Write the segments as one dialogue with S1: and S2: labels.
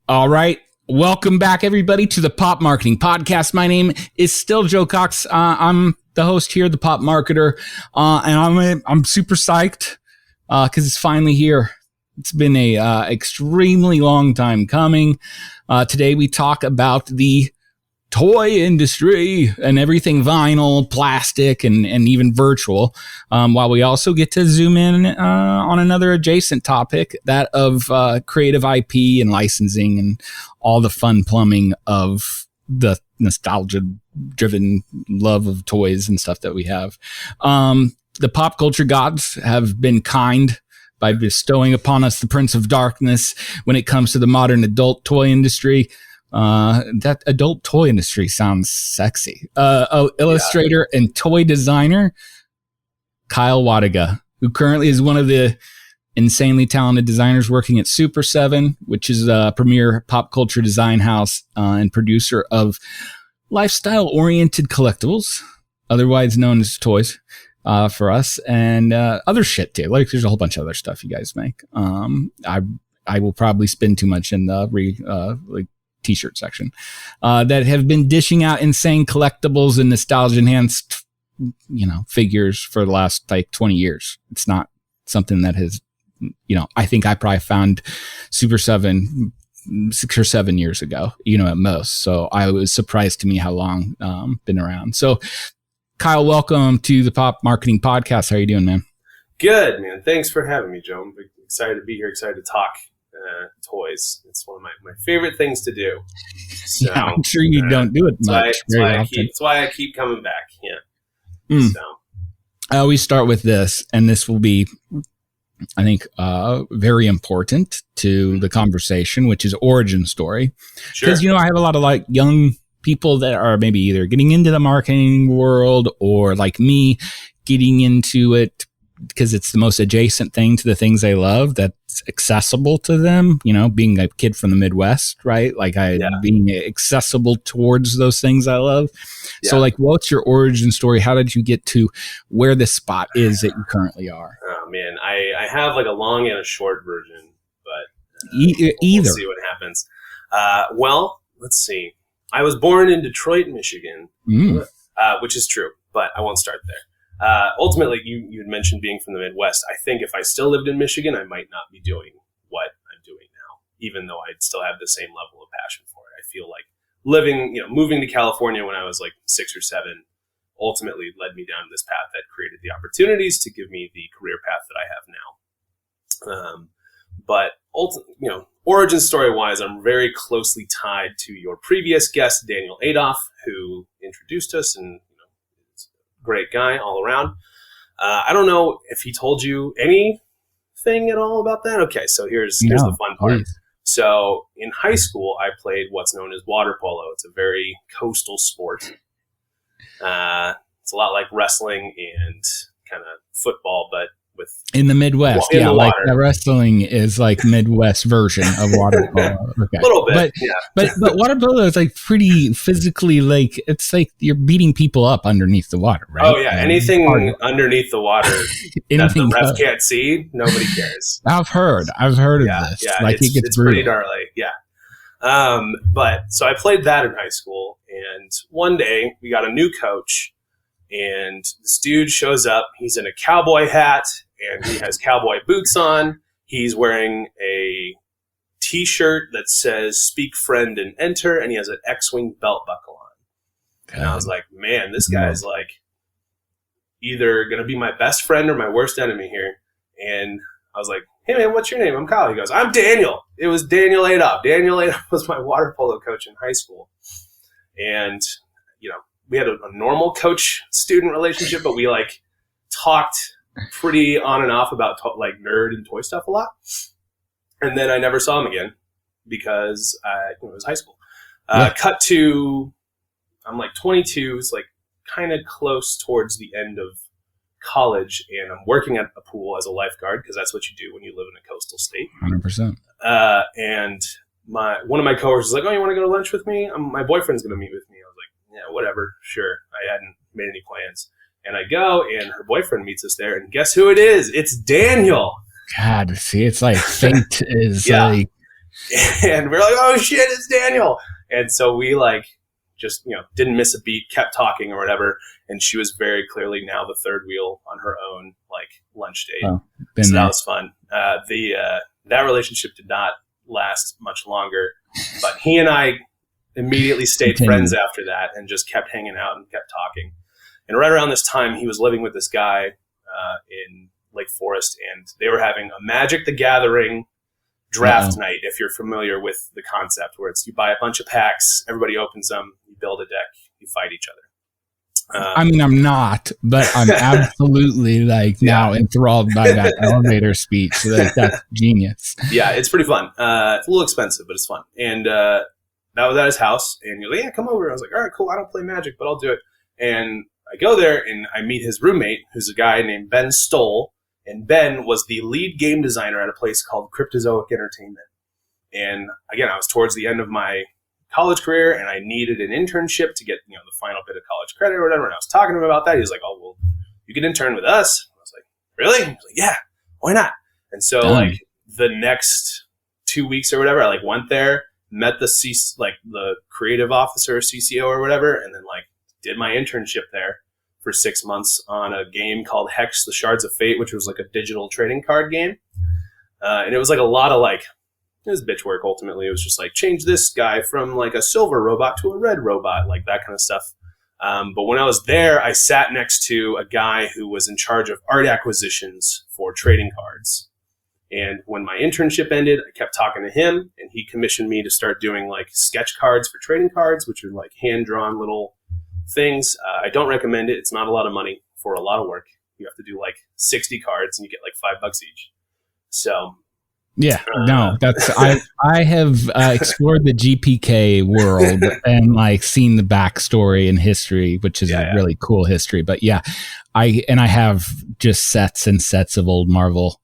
S1: All right. Welcome back, everybody, to the Pop Marketing Podcast. My name is still Joe Cox. I'm the host here, the Pop Marketer, and I'm super psyched because it's finally here. It's been a extremely long time coming. Today we talk about the toy industry and everything vinyl, plastic, and even virtual, while we also get to zoom in on another adjacent topic, that of creative IP and licensing and all the fun plumbing of the nostalgia-driven love of toys and stuff that we have. The pop culture gods have been kind by bestowing upon us the Prince of Darkness when it comes to the modern adult toy industry. That adult toy industry sounds sexy. Illustrator and toy designer Kyle Wlodyga, who currently is one of the insanely talented designers working at Super7, which is a premier pop culture design house and producer of lifestyle-oriented collectibles, otherwise known as toys for us, and other shit too. Like, there's a whole bunch of other stuff you guys make. I will probably spend too much in the t-shirt section that have been dishing out insane collectibles and nostalgia enhanced figures for the last 20 years. It's not something that has, I think I probably found Super 7 6 or 7 years ago, at most. So I was surprised to me how long been around. So Kyle, welcome to the Pop Marketing Podcast. How are you doing, man?
S2: Good, man. Thanks for having me, Joe. I'm excited to be here, excited to talk toys. It's one of my favorite things to do. So,
S1: yeah, I'm sure you don't do it much.
S2: That's why I keep coming back. Yeah. So
S1: I always start with this, and this will be, I think, very important to the conversation, which is origin story. Because, I have a lot of young people that are maybe either getting into the marketing world or like me getting into it because it's the most adjacent thing to the things they love that's accessible to them, being a kid from the Midwest, right? Being accessible towards those things I love. Yeah. So what's your origin story? How did you get to where the spot is that you currently are?
S2: Oh man, I have a long and a short version, but
S1: either.
S2: We'll see what happens. Well, let's see. I was born in Detroit, Michigan, which is true, but I won't start there. Ultimately, you had mentioned being from the Midwest. I think if I still lived in Michigan, I might not be doing what I'm doing now, even though I'd still have the same level of passion for it. I feel like moving to California when I was 6 or 7, ultimately led me down this path that created the opportunities to give me the career path that I have now. But origin story wise, I'm very closely tied to your previous guest, Daniel Adolph, who introduced us and great guy all around. I don't know if he told you anything at all about that. Okay, so here's the fun part. Please. So in high school, I played what's known as water polo. It's a very coastal sport. It's a lot like wrestling and kind of football, but with
S1: in the Midwest.
S2: In the water.
S1: The wrestling is Midwest version of water polo. Okay.
S2: A little bit,
S1: but water polo is pretty physically it's you're beating people up underneath the water, right?
S2: Oh yeah, anything underneath the water that the ref can't see, nobody cares.
S1: I've heard of this.
S2: Yeah, it's pretty gnarly. Yeah. But so I played that in high school, and one day we got a new coach, and this dude shows up. He's in a cowboy hat and he has cowboy boots on. He's wearing a T-shirt that says "Speak Friend and Enter," and he has an X-Wing belt buckle on. And I was like, man, this guy's either going to be my best friend or my worst enemy here. And I was like, hey man, what's your name? I'm Kyle. He goes, I'm Daniel. It was Daniel Adolph. Daniel Adolph was my water polo coach in high school. And, we had a normal coach-student relationship, but we talked pretty on and off about nerd and toy stuff a lot. And then I never saw him again because it was high school. Cut to, I'm 22. It's kind of close towards the end of college, and I'm working at a pool as a lifeguard because that's what you do when you live in a coastal state.
S1: 100%.
S2: And one of my coworkers was like, "Oh, you want to go to lunch with me? My boyfriend's going to meet with me." I was like, "Yeah, whatever, sure." I hadn't made any plans, and I go, and her boyfriend meets us there, and guess who it is? It's Daniel.
S1: God, see, it's fate is
S2: And we're like, oh shit, it's Daniel. And so we like just, didn't miss a beat, kept talking or whatever. And she was very clearly now the third wheel on her own, like lunch date.
S1: Oh,
S2: so that was fun. That relationship did not last much longer, but he and I immediately stayed friends after that and just kept hanging out and kept talking. And right around this time, he was living with this guy in Lake Forest, and they were having a Magic the Gathering draft night, if you're familiar with the concept, where it's you buy a bunch of packs, everybody opens them, you build a deck, you fight each other.
S1: I mean, I'm not, but I'm absolutely now enthralled by that elevator speech. So that's genius.
S2: Yeah, it's pretty fun. It's a little expensive, but it's fun. And that was at his house, and you're like, yeah, come over. I was like, all right, cool. I don't play Magic, but I'll do it. And I go there, and I meet his roommate, who's a guy named Ben Stoll. And Ben was the lead game designer at a place called Cryptozoic Entertainment. And again, I was towards the end of my college career, and I needed an internship to get the final bit of college credit or whatever. And I was talking to him about that. He was like, "Oh, well, you can intern with us." I was like, "Really?" He was like, "Yeah, why not?" And so the next 2 weeks or whatever, I went there, met the creative officer, CCO or whatever, and then did my internship there for 6 months on a game called Hex: The Shards of Fate, which was a digital trading card game. And it was a lot of it was bitch work ultimately. It was just change this guy from a silver robot to a red robot, that kind of stuff. But when I was there, I sat next to a guy who was in charge of art acquisitions for trading cards. And when my internship ended, I kept talking to him, and he commissioned me to start doing sketch cards for trading cards, which are hand-drawn little things. I don't recommend it. It's not a lot of money for a lot of work. You have to do 60 cards, and you get $5 each. So
S1: yeah, no, that's I have explored the GPK world and seen the backstory and history, which is a really cool history. But yeah, I have just sets and sets of old Marvel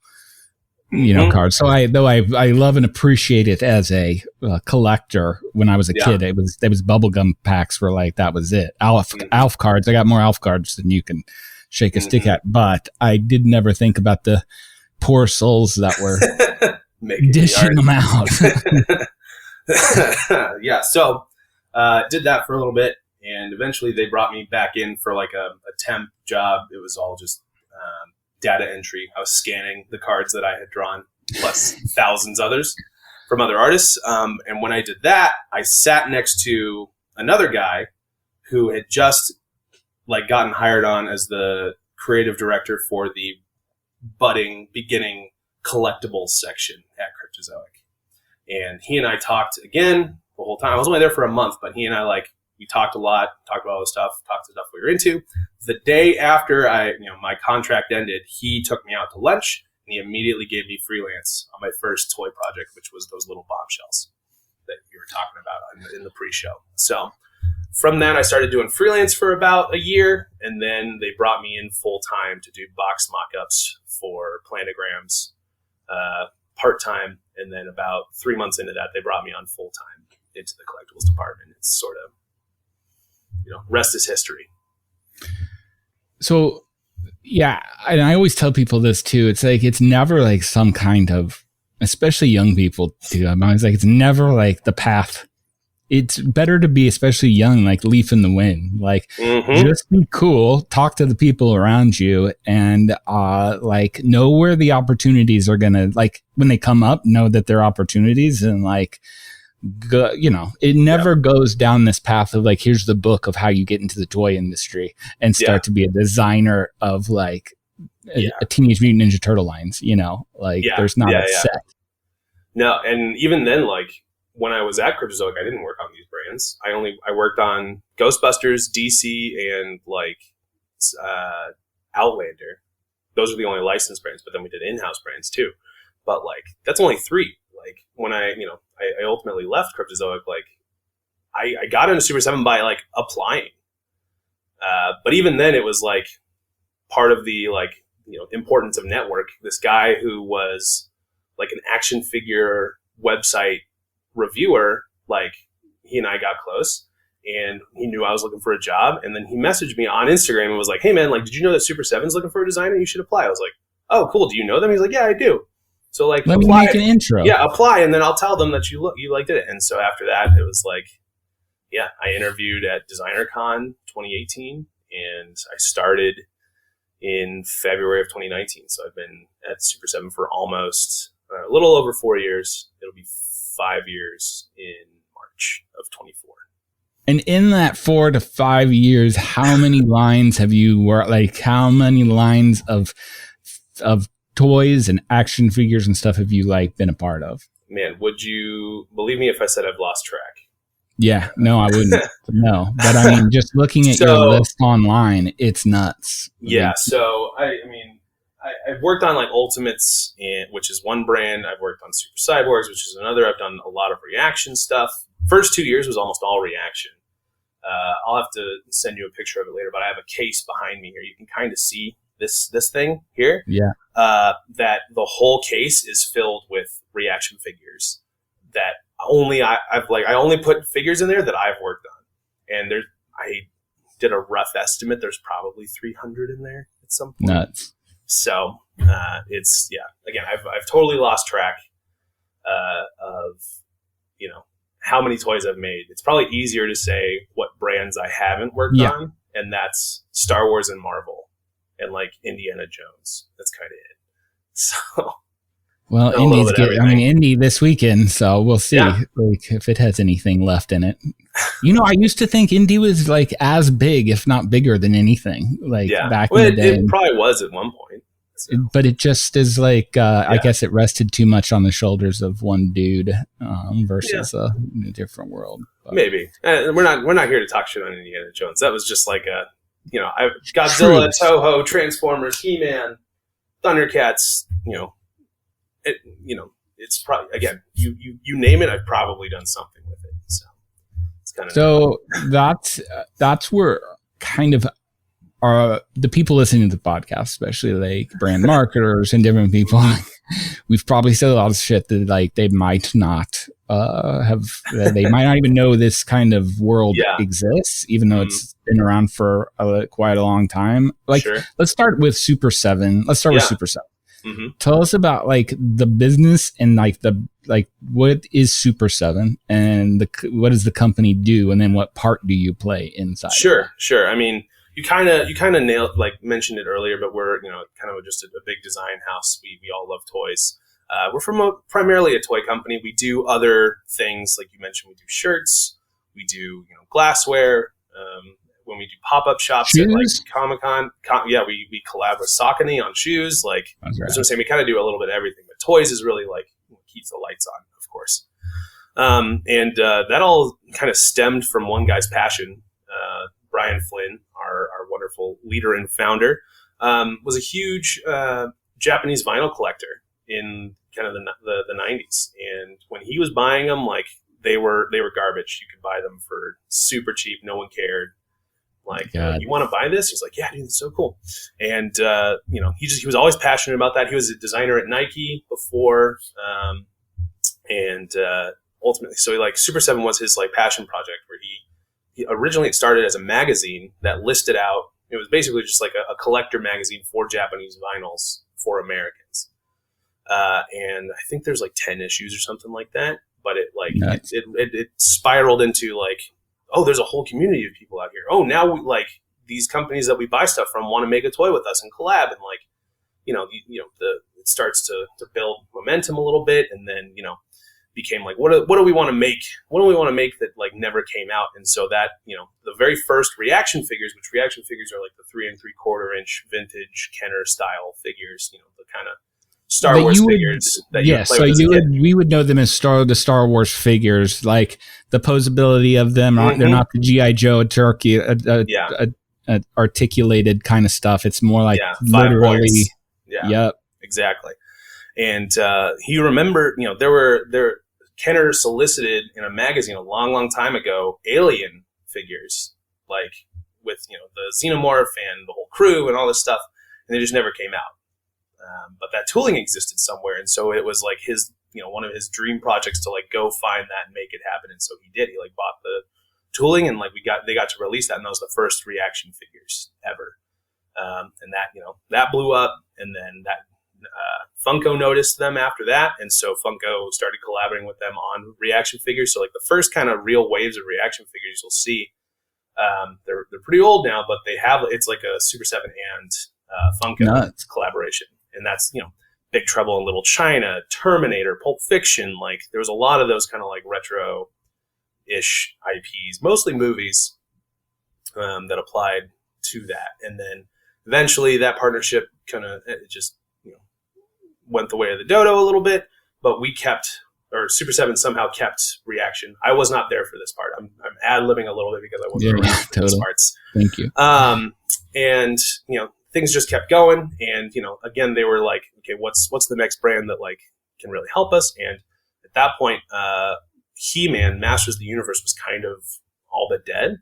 S1: cards. So I love and appreciate it as a collector. When I was a kid, there was bubblegum packs where that was it. Alf cards. I got more Alf cards than you can shake a stick at, but I did never think about the poor souls that were dishing them out.
S2: Yeah. So did that for a little bit, and eventually they brought me back in for a temp job. It was all just data entry. I was scanning the cards that I had drawn, plus thousands others from other artists. And when I did that, I sat next to another guy who had just gotten hired on as the creative director for the beginning collectibles section at Cryptozoic. And he and I talked again the whole time. I was only there for a month, but he and I we talked a lot, talked about all the stuff, talked stuff we were into. The day after my contract ended, he took me out to lunch, and he immediately gave me freelance on my first toy project, which was those little bombshells that you were talking about in the pre-show. So from that, I started doing freelance for about a year, and then they brought me in full-time to do box mock-ups for planograms part-time, and then about 3 months into that, they brought me on full-time into the collectibles department. It's sort of, rest is history.
S1: So, yeah, and I always tell people this too. It's it's never some kind of, especially young people too. I'm always it's never the path. It's better to be, especially young, leaf in the wind. Just be cool, talk to the people around you, and know where the opportunities are gonna when they come up. Know that they're opportunities, and it never goes down this path of here's the book of how you get into the toy industry and start to be a designer of a Teenage Mutant Ninja Turtle lines. There's not a set.
S2: No, and even then, when I was at Cryptozoic, I didn't work on these brands. I worked on Ghostbusters, DC, and Outlander. Those are the only licensed brands, but then we did in-house brands too. But that's only 3. When I ultimately left Cryptozoic, I got into Super7 by applying. But even then, it was part of the importance of network. This guy who was an action figure website reviewer, he and I got close, and he knew I was looking for a job. And then he messaged me on Instagram and was like, "Hey man, did you know that Super7's looking for a designer? You should apply." I was like, "Oh, cool. Do you know them?" He's like, "Yeah, I do." So like,
S1: let me make an intro.
S2: Yeah, apply, and then I'll tell them that you liked it. And so after that, it was like, yeah, I interviewed at DesignerCon 2018, and I started in February of 2019. So I've been at Super7 for almost a little over 4 years. It'll be 5 years in March of 24.
S1: And in that 4 to 5 years, how many lines have you worked? Like, how many lines of toys and action figures and stuff have you like been a part of?
S2: Man, would you believe me if I said I've lost track?
S1: Yeah, no, I wouldn't. No, but I mean, just looking at your list online, it's nuts.
S2: Yeah, so I've worked on like Ultimates, which is one brand. I've worked on Super Cyborgs, which is another. I've done a lot of reaction stuff. First 2 years was almost all reaction. I'll have to send you a picture of it later, but I have a case behind me here. You can kind of see this thing here.
S1: Yeah.
S2: That the whole case is filled with reaction figures that I only put figures in there that I've worked on. And I did a rough estimate. There's probably 300 in there at some point.
S1: Nuts.
S2: So it's, yeah, again, I've totally lost track of, how many toys I've made. It's probably easier to say what brands I haven't worked on, and that's Star Wars and Marvel and like Indiana Jones. That's kind of it. So,
S1: well, Indy's good. I mean, Indy this weekend, so we'll see like if it has anything left in it. I used to think Indy was like as big, if not bigger than anything, like back in the day.
S2: It probably was at one point. So.
S1: But it just is like, I guess it rested too much on the shoulders of one dude versus a different world. But.
S2: Maybe. We're not here to talk shit on Indiana Jones. That was just like Godzilla, Toho, Transformers, He-Man, Thundercats, it's probably, again, you name it, I've probably done something with it. So it's kind of. So
S1: that's where kind of the people listening to the podcast, especially like brand marketers and different people, we've probably said a lot of shit that like they might not they might not even know this kind of world exists, even though it's been around for quite a long time. Like, let's start with Super7. Let's start with Super7. Mm-hmm. Tell us about like the business and like what is Super7 and what does the company do, and then what part do you play inside? Sure.
S2: I mean, you kind of nailed, like mentioned it earlier, but we're kind of just a big design house. We all love toys. We're primarily a toy company. We do other things, like you mentioned. We do shirts. We do glassware. When we do pop-up shops at like Comic-Con, we collab with Saucony on shoes. Like that's what I'm saying. We kind of do a little bit of everything, but toys is really like what keeps the lights on, of course. And that all kind of stemmed from one guy's passion. Brian Flynn, our wonderful leader and founder, was a huge Japanese vinyl collector in kind of the 90s. And when he was buying them, like they were garbage. You could buy them for super cheap. No one cared. Like, you want to buy this? He's like, yeah, dude, it's so cool. And, he was always passionate about that. He was a designer at Nike before. Ultimately, so like Super7 was his like passion project, where he originally started as a magazine that listed out, it was basically just like a collector magazine for Japanese vinyls for Americans. And I think there's like 10 issues or something like that, but it spiraled into like, oh, there's a whole community of people out here. Oh, now these companies that we buy stuff from want to make a toy with us and collab, and like, it starts to build momentum a little bit, and then became like, what do we want to make? What do we want to make that like never came out? And so that the very first reaction figures, which reaction figures are like the 3 3/4 inch vintage Kenner style figures, the kind of Star Wars figures that you play with.
S1: We would know them as the Star Wars figures, like the posability of them. They're not the G.I. Joe articulated kind of stuff. It's more like literally. Yep.
S2: Exactly. And he remembered, Kenner solicited in a magazine a long, long time ago Alien figures, like with the Xenomorph and the whole crew and all this stuff, and they just never came out. But that tooling existed somewhere, and so it was like his, one of his dream projects to like go find that and make it happen. And so he did. He like bought the tooling, and like they got to release that, and that was the first reaction figures ever. And that that blew up, and then that Funko noticed them after that, and so Funko started collaborating with them on reaction figures. So like the first kind of real waves of reaction figures you'll see, they're pretty old now, but it's like a Super 7 and Funko collaboration, and that's Big Trouble in Little China, Terminator, Pulp Fiction. Like there was a lot of those kind of like retro-ish IPs, mostly movies, that applied to that, and then eventually that partnership kind of just went the way of the dodo a little bit, but Super 7 somehow kept reaction. I was not there for this part. I'm ad-libbing a little bit because I wasn't around for these parts.
S1: Thank you.
S2: And things just kept going, and again they were like, okay, what's the next brand that like can really help us? And at that point, He-Man Masters of the Universe was kind of all but dead,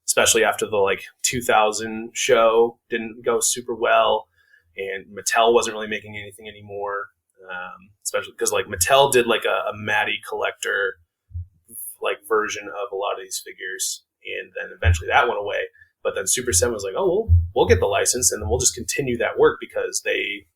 S2: especially after the like 2000 show didn't go super well, and Mattel wasn't really making anything anymore. Especially because like Mattel did like a Matty collector like version of a lot of these figures, and then eventually that went away. But then Super 7 was like, oh, we'll get the license, and then we'll just continue that work because they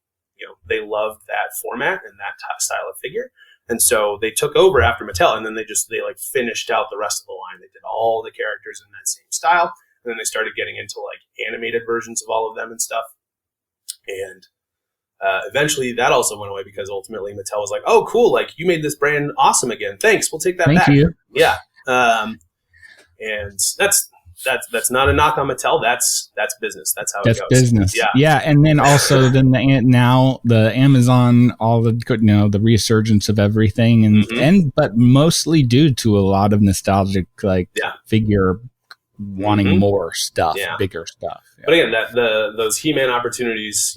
S2: loved that format and that style of figure. And so they took over after Mattel, and then they like finished out the rest of the line. They did all the characters in that same style, and then they started getting into like animated versions of all of them and stuff. And eventually that also went away because ultimately Mattel was like, oh, cool, like you made this brand awesome again. Thanks, we'll take that back.
S1: Thank you.
S2: Yeah. And that's not a knock on Mattel. That's business. That's how it goes. That's
S1: business. Yeah. And then also now the Amazon, all the resurgence of everything, but mostly due to a lot of nostalgic figure wanting more stuff, bigger stuff. Yeah.
S2: But again, those He-Man opportunities,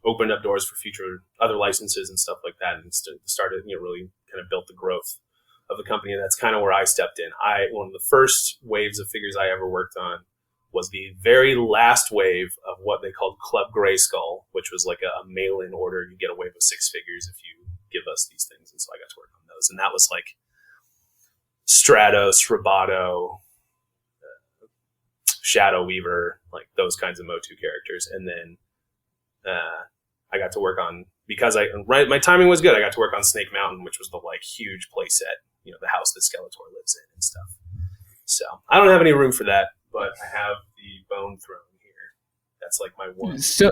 S2: opened up doors for future other licenses and stuff like that, and started really kind of built the growth of the company, and that's kind of where I stepped in. One of the first waves of figures I ever worked on was the very last wave of what they called Club Grayskull, which was like a mail-in order. You get a wave of 6 figures if you give us these things, and so I got to work on those. And that was like Stratos, Roboto, Shadow Weaver, like those kinds of Motu characters. And then I got to work on, because my timing was good, I got to work on Snake Mountain, which was the like huge play set, the house that Skeletor lives in and stuff. So I don't have any room for that, but I have the Bone Throne here. That's like my one.
S1: So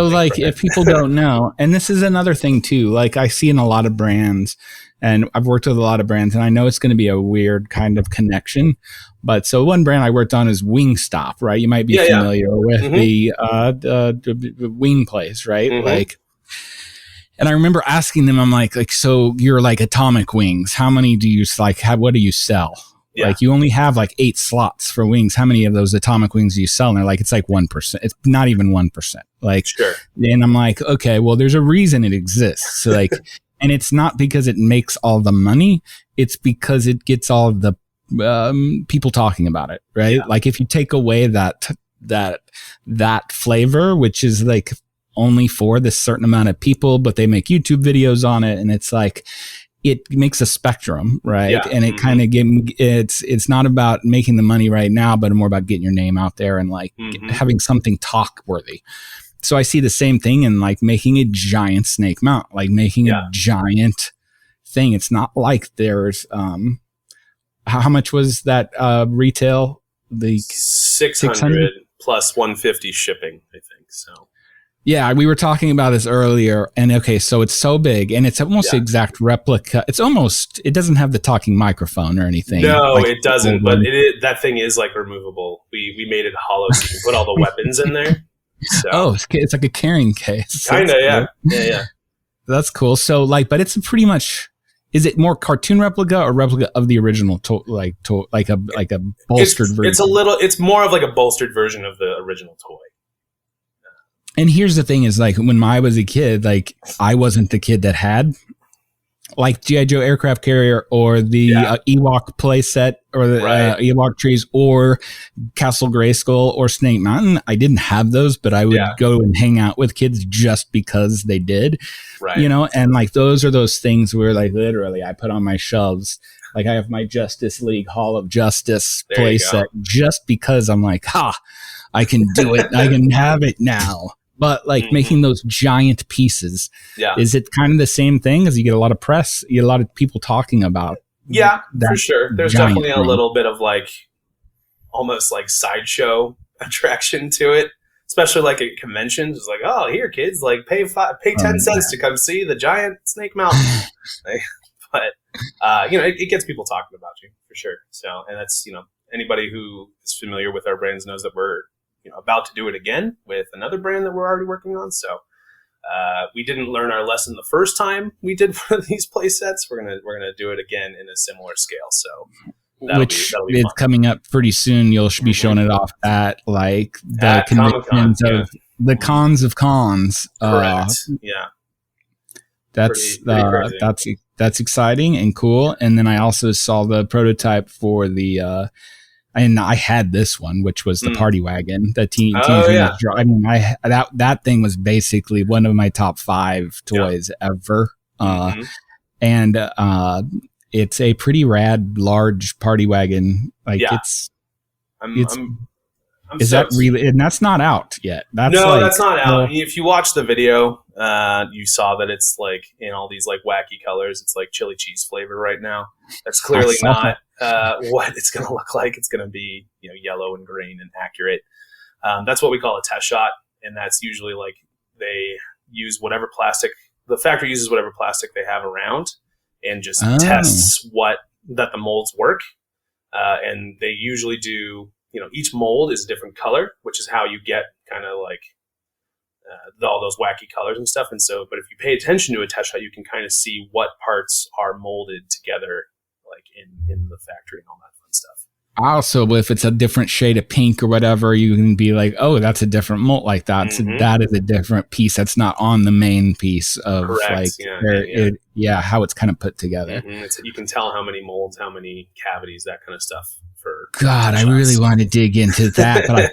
S1: like if people don't know, and this is another thing too, like I see in a lot of brands, and I've worked with a lot of brands, and I know it's going to be a weird kind of connection, but so one brand I worked on is Wingstop, right? You might be familiar with the wing place, right? Like, and I remember asking them, I'm like, so you're like Atomic Wings. How many do you what do you sell? Yeah. Like you only have like 8 slots for wings. How many of those Atomic Wings do you sell? And they're like, it's like 1%. It's not even 1%. Like, sure. And I'm like, okay, well, there's a reason it exists. So like, and it's not because it makes all the money. It's because it gets all the people talking about it, right? Yeah. Like if you take away that flavor, which is like only for this certain amount of people, but they make YouTube videos on it, and it's like it makes a spectrum, right? Yeah. And it kind of it's not about making the money right now, but more about getting your name out there and like having something talk worthy. So I see the same thing in like making a giant Snake Mount, like making a giant thing. It's not like there's how much was that retail? The
S2: 600 plus 150 shipping, I think. So
S1: yeah, we were talking about this earlier, and okay, so it's so big, and it's almost the exact replica. It doesn't have the talking microphone or anything.
S2: No, like, it doesn't, but that thing is like removable. We made it hollow so you can put all the weapons in there. So.
S1: It's like a carrying case.
S2: Kinda, yeah. Yeah.
S1: That's cool. So like, but it's pretty much, is it more cartoon replica or replica of the original, like a bolstered version?
S2: It's more of like a bolstered version of the original toy.
S1: And here's the thing is like when I was a kid, like I wasn't the kid that had like G.I. Joe aircraft carrier or the Ewok play set or the Ewok trees or Castle Grayskull or Snake Mountain. I didn't have those, but I would go and hang out with kids just because they did, and like those are those things where like literally I put on my shelves. Like I have my Justice League Hall of Justice play set just because I'm like, I can do it. I can have it now. but like making those giant pieces.
S2: Yeah.
S1: Is it kind of the same thing as you get a lot of press, you get a lot of people talking about?
S2: Yeah, for sure. There's definitely a
S1: thing.
S2: little bit of like almost like sideshow attraction to it, especially like at conventions. It's like, oh, here, kids, like pay 10 cents to come see the giant Snake Mountain. But it gets people talking about you for sure. So, and that's anybody who is familiar with our brands knows that we're about to do it again with another brand that we're already working on. So. We didn't learn our lesson the first time we did one of these play sets. We're gonna do it again in a similar scale. So that'll be
S1: is
S2: fun.
S1: Coming up pretty soon. You'll be showing it off at like the conventions of the cons of cons.
S2: Correct. Yeah.
S1: That's
S2: pretty
S1: that's exciting and cool. And then I also saw the prototype for the. And I had this one, which was the party wagon, the teen.
S2: Yeah.
S1: I mean, that thing was basically one of my top 5 toys ever. And it's a pretty rad, large party wagon. Like
S2: I'm
S1: is that really? And that's not out yet. That's
S2: not out. If you watch the video, you saw that it's like in all these like wacky colors. It's like chili cheese flavor right now. That's clearly not what it's going to look like. It's going to be yellow and green and accurate. That's what we call a test shot, and that's usually like they use whatever plastic the factory uses, whatever plastic they have around, and just tests that the molds work. And they usually do. Each mold is a different color, which is how you get kind of like all those wacky colors and stuff. And so, but if you pay attention to a test shot, you can kind of see what parts are molded together, like in the factory and all that fun stuff.
S1: Also, if it's a different shade of pink or whatever, you can be like, oh, that's a different mold. Like that is a different piece. That's not on the main piece of
S2: Correct.
S1: like, how it's kind of put together.
S2: You can tell how many molds, how many cavities, that kind of stuff.
S1: God, I really want to dig into that, but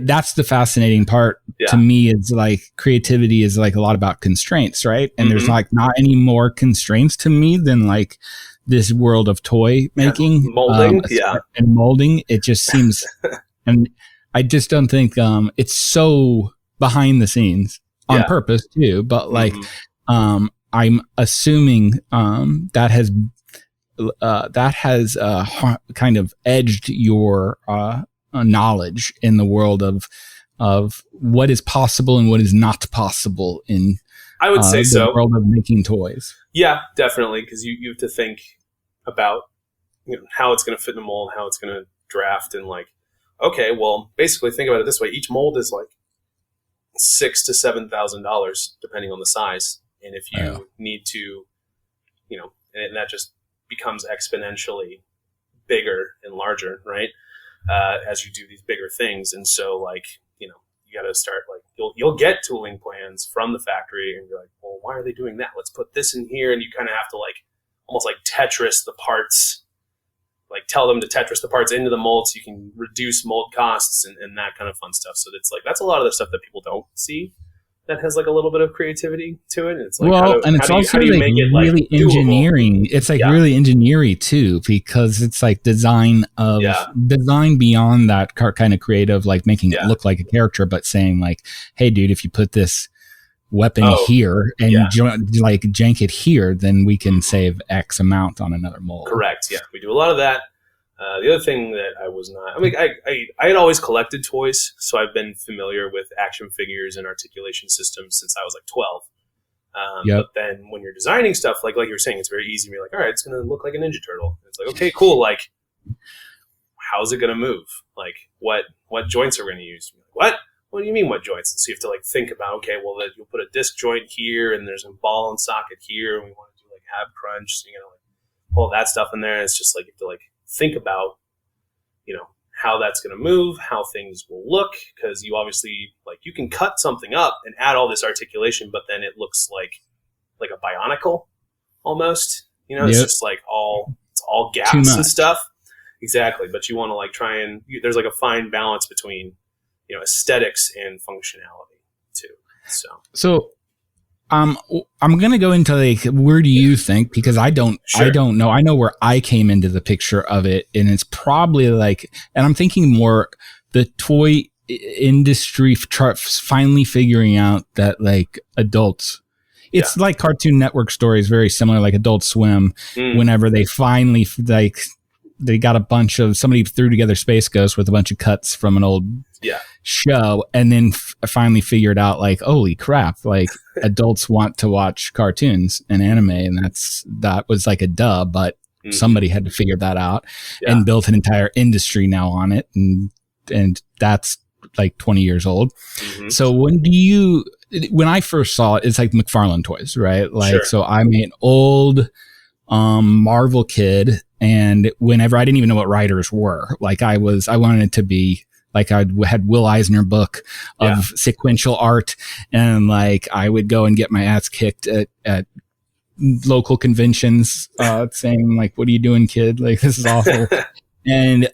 S1: that's the fascinating part to me. Is like creativity is like a lot about constraints, right? And there's like not any more constraints to me than like this world of toy making,
S2: molding,
S1: and molding. It just seems, and I just don't think it's so behind the scenes on purpose too. But like, I'm assuming that has kind of edged your knowledge in the world of what is possible and what is not possible in
S2: I would say
S1: the world of making toys.
S2: Yeah, definitely, because you have to think about how it's going to fit in a mold, how it's going to draft, and like, okay, well, basically think about it this way: each mold is like $6,000 to $7,000 depending on the size, and if you need to, and that just becomes exponentially bigger and larger, right? As you do these bigger things. And so like, you got to start like, you'll get tooling plans from the factory and you're like, well, why are they doing that? Let's put this in here. And you kind of have to like, almost like Tetris the parts, like tell them to Tetris the parts into the mold so you can reduce mold costs and that kind of fun stuff. So it's like, that's a lot of the stuff that people don't see that has like a little bit of creativity to it. It's like,
S1: it's also really engineering. It's like really engineering too, because it's like design beyond that kind of creative, like making it look like a character, but saying like, hey dude, if you put this weapon here and like jank it here, then we can save X amount on another mold.
S2: Correct. Yeah. We do a lot of that. The other thing that I was not, I had always collected toys, so I've been familiar with action figures and articulation systems since I was like 12. But then when you're designing stuff, like you were saying, it's very easy to be like, all right, it's going to look like a Ninja Turtle. And it's like, okay, cool. Like, how's it going to move? Like, what joints are we going to use? What do you mean what joints? So you have to like think about, okay, well, you'll put a disc joint here and there's a ball and socket here. And we want to do like ab crunch. So you got to like pull that stuff in there. And it's just like, you have to like think about, how that's going to move, how things will look. Cause you obviously like, you can cut something up and add all this articulation, but then it looks like a Bionicle almost, it's just like it's all gaps and stuff. Exactly. But you want to like try and there's like a fine balance between, aesthetics and functionality too.
S1: So I'm going to go into like, where do you think, because I don't know. I know where I came into the picture of it, and it's probably like, and I'm thinking more the toy industry finally figuring out that like adults, it's like Cartoon Network stories, very similar, like Adult Swim. Whenever they finally they got a bunch of, somebody threw together Space Ghost with a bunch of cuts from an old show, and then finally figured out like, holy crap, like adults want to watch cartoons and anime, and that was like a duh, but somebody had to figure that out and built an entire industry now on it, and that's like 20 years old. So when I first saw it, it's like McFarlane toys, right? Like, so I'm an old Marvel kid, and whenever I didn't even know what writers were, like I wanted it to be like, I had Will Eisner book of sequential art, and like I would go and get my ass kicked at local conventions, saying like, what are you doing, kid? Like, this is awful. And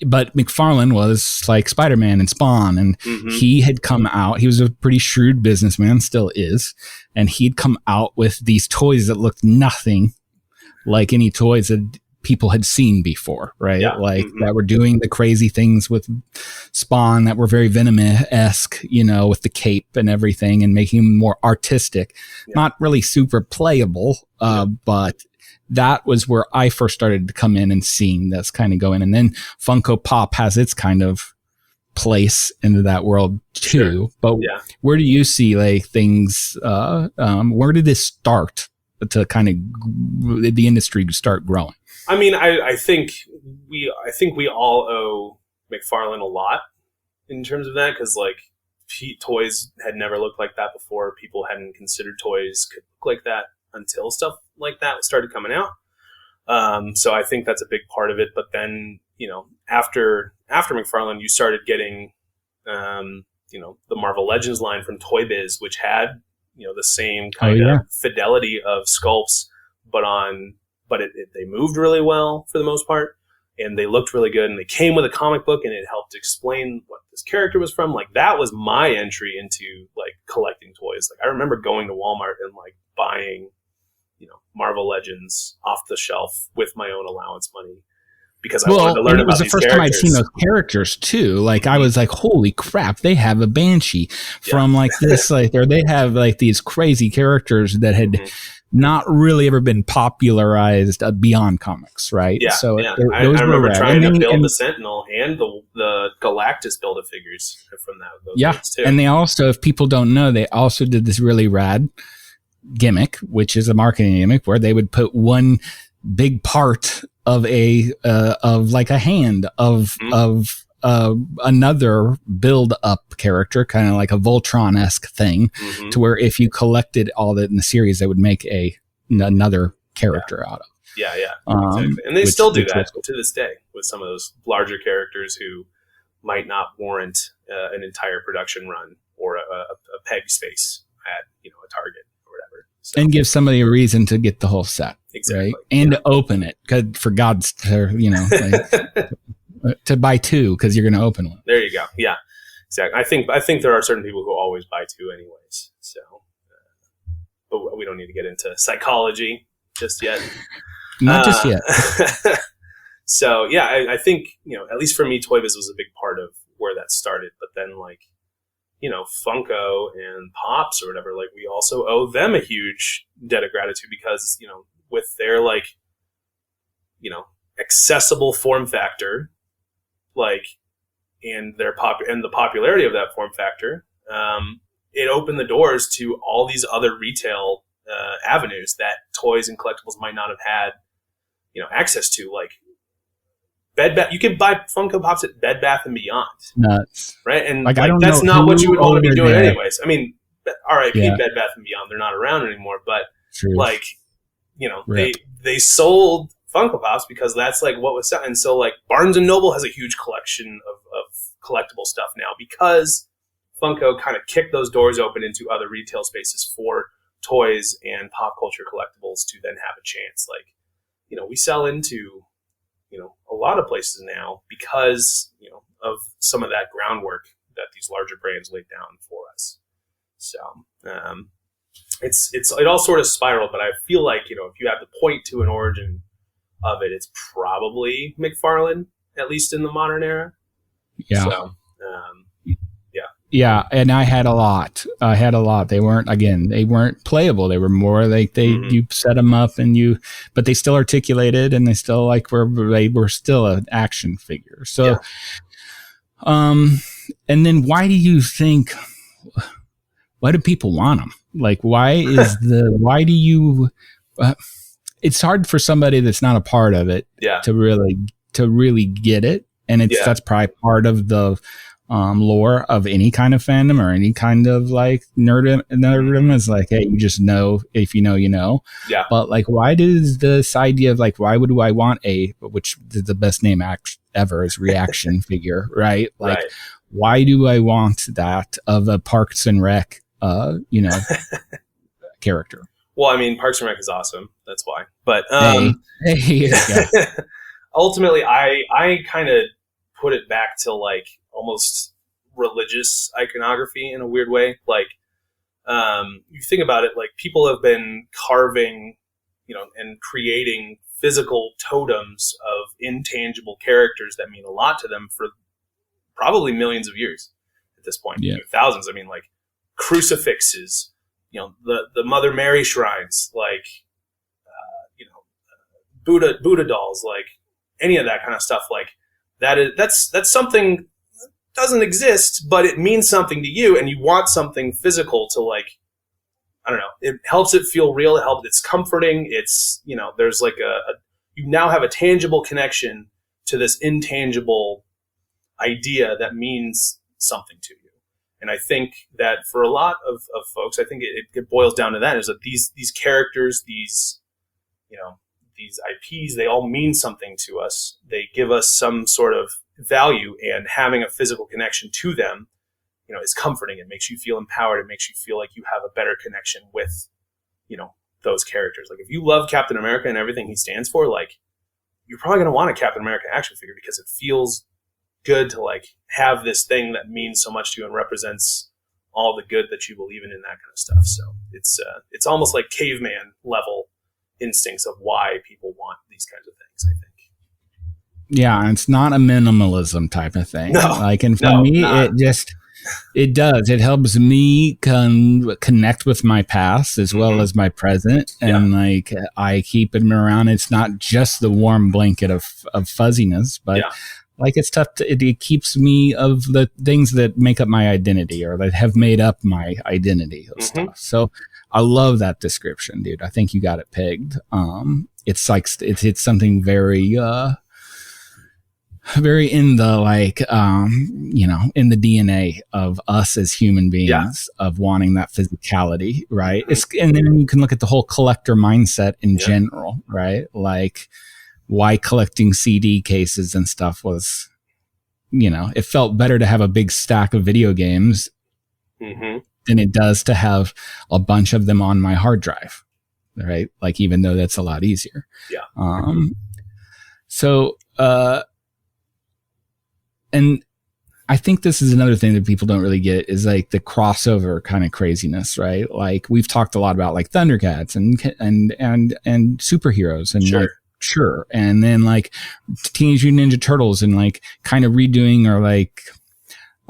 S1: but McFarlane was like Spider-Man and Spawn, and he had come out. He was a pretty shrewd businessman, still is, and he'd come out with these toys that looked nothing like any toys that people had seen before, right? That were doing the crazy things with Spawn that were very Venom-esque, with the cape and everything, and making them more artistic, not really super playable, but that was where I first started to come in and seeing this kind of go in. And then Funko Pop has its kind of place into that world too. But where do you see like things, where did this start to kind of the industry start growing?
S2: I mean, I think we all owe McFarlane a lot in terms of that, because like toys had never looked like that before. People hadn't considered toys could look like that until stuff like that started coming out. So I think that's a big part of it. But then, after McFarlane, you started getting, the Marvel Legends line from Toy Biz, which had, the same kind of fidelity of sculpts, but they moved really well for the most part, and they looked really good, and they came with a comic book, and it helped explain what this character was from. Like, that was my entry into like collecting toys. Like, I remember going to Walmart and like buying, Marvel Legends off the shelf with my own allowance money, because I wanted to learn about these characters. It was the first time I'd seen those
S1: characters too. Like, I was like, holy crap, they have a Banshee from like this, like, or they have like these crazy characters that had not really ever been popularized beyond comics, right?
S2: Yeah.
S1: So
S2: I remember trying to build the Sentinel and the Galactus Build-A-Figures from those too.
S1: And they also, if people don't know, they also did this really rad gimmick, which is a marketing gimmick, where they would put one big part of of like a hand of another build up character, kind of like a Voltron-esque thing, to where if you collected all that in the series, they would make another character out of.
S2: Exactly. And they still do that to this day with some of those larger characters who might not warrant an entire production run or a peg space at a Target. So.
S1: And give somebody a reason to get the whole set, right? And to open it, for God's, to buy two, because you're going to open one.
S2: There you go. Yeah, exactly. I think there are certain people who always buy two anyways. So, but we don't need to get into psychology just yet.
S1: Not just yet.
S2: So yeah, I think at least for me, Toy Biz was a big part of where that started. But then like, Funko and Pops or whatever, like, we also owe them a huge debt of gratitude, because, with their like, accessible form factor, like, and the popularity of that form factor, it opened the doors to all these other retail avenues that toys and collectibles might not have had, access to, like, you can buy Funko Pops at Bed Bath & Beyond. Nuts. Right? And like, that's not what you would want to be doing anyways. I mean, R.I.P. Bed Bath & Beyond. They're not around anymore. But, like, they sold Funko Pops because that's, like, what was selling. And so, like, Barnes & Noble has a huge collection of collectible stuff now, because Funko kind of kicked those doors open into other retail spaces for toys and pop culture collectibles to then have a chance. Like, we sell into a lot of places now because, of some of that groundwork that these larger brands laid down for us. So, it all sort of spiraled, but I feel like, if you have to point to an origin of it, it's probably McFarlane, at least in the modern era.
S1: Yeah.
S2: So,
S1: Yeah, and I had a lot. They weren't playable. They were more like you set them up but they still articulated and they still they were still an action figure. So, and then why do people want them? Like, why do you, it's hard for somebody that's not a part of it to really get it. And that's probably part of the lore of any kind of fandom or any kind of like nerdom is like, hey, you just know, if you know, you know.
S2: Yeah.
S1: But like, why does this idea of like, why would I want which is the best name ever is reaction figure, right? Like, why do I want that of a Parks and Rec, character?
S2: Well, I mean, Parks and Rec is awesome. That's why. But ultimately, I kind of put it back to like almost religious iconography in a weird way. Like, you think about it, like people have been carving, and creating physical totems of intangible characters that mean a lot to them for probably millions of years at this point. Thousands. I mean, like crucifixes, the Mother Mary shrines, like, Buddha dolls, like any of that kind of stuff. Like that's something that doesn't exist, but it means something to you, and you want something physical to, like, I don't know. It helps it feel real. It's comforting. It's, there's like you now have a tangible connection to this intangible idea that means something to you. And I think that for a lot of folks, I think it boils down to that, is that these characters, these IPs, they all mean something to us. They give us some sort of value, and having a physical connection to them, is comforting. It makes you feel empowered. It makes you feel like you have a better connection with, those characters. Like if you love Captain America and everything he stands for, like you're probably going to want a Captain America action figure because it feels good to like have this thing that means so much to you and represents all the good that you believe in that kind of stuff. So it's almost like caveman level instincts of why people want these kinds of things, I think.
S1: Yeah, and it's not a minimalism type of thing. And for me, it does. It helps me connect with my past as well as my present, and like I keep them around. It's not just the warm blanket of fuzziness, but like it's tough. It keeps me of the things that make up my identity or that have made up my identity of stuff. So I love that description, dude. I think you got it pegged. It's like it's something very very in the like in the DNA of us as human beings of wanting that physicality, right? And then you can look at the whole collector mindset in general, right? Like why collecting CD cases and stuff was, it felt better to have a big stack of video games than it does to have a bunch of them on my hard drive, right? Like, even though that's a lot easier. And I think this is another thing that people don't really get is like the crossover kind of craziness, right? Like we've talked a lot about like Thundercats and superheroes and sure. And then like Teenage Mutant Ninja Turtles and like kind of redoing or like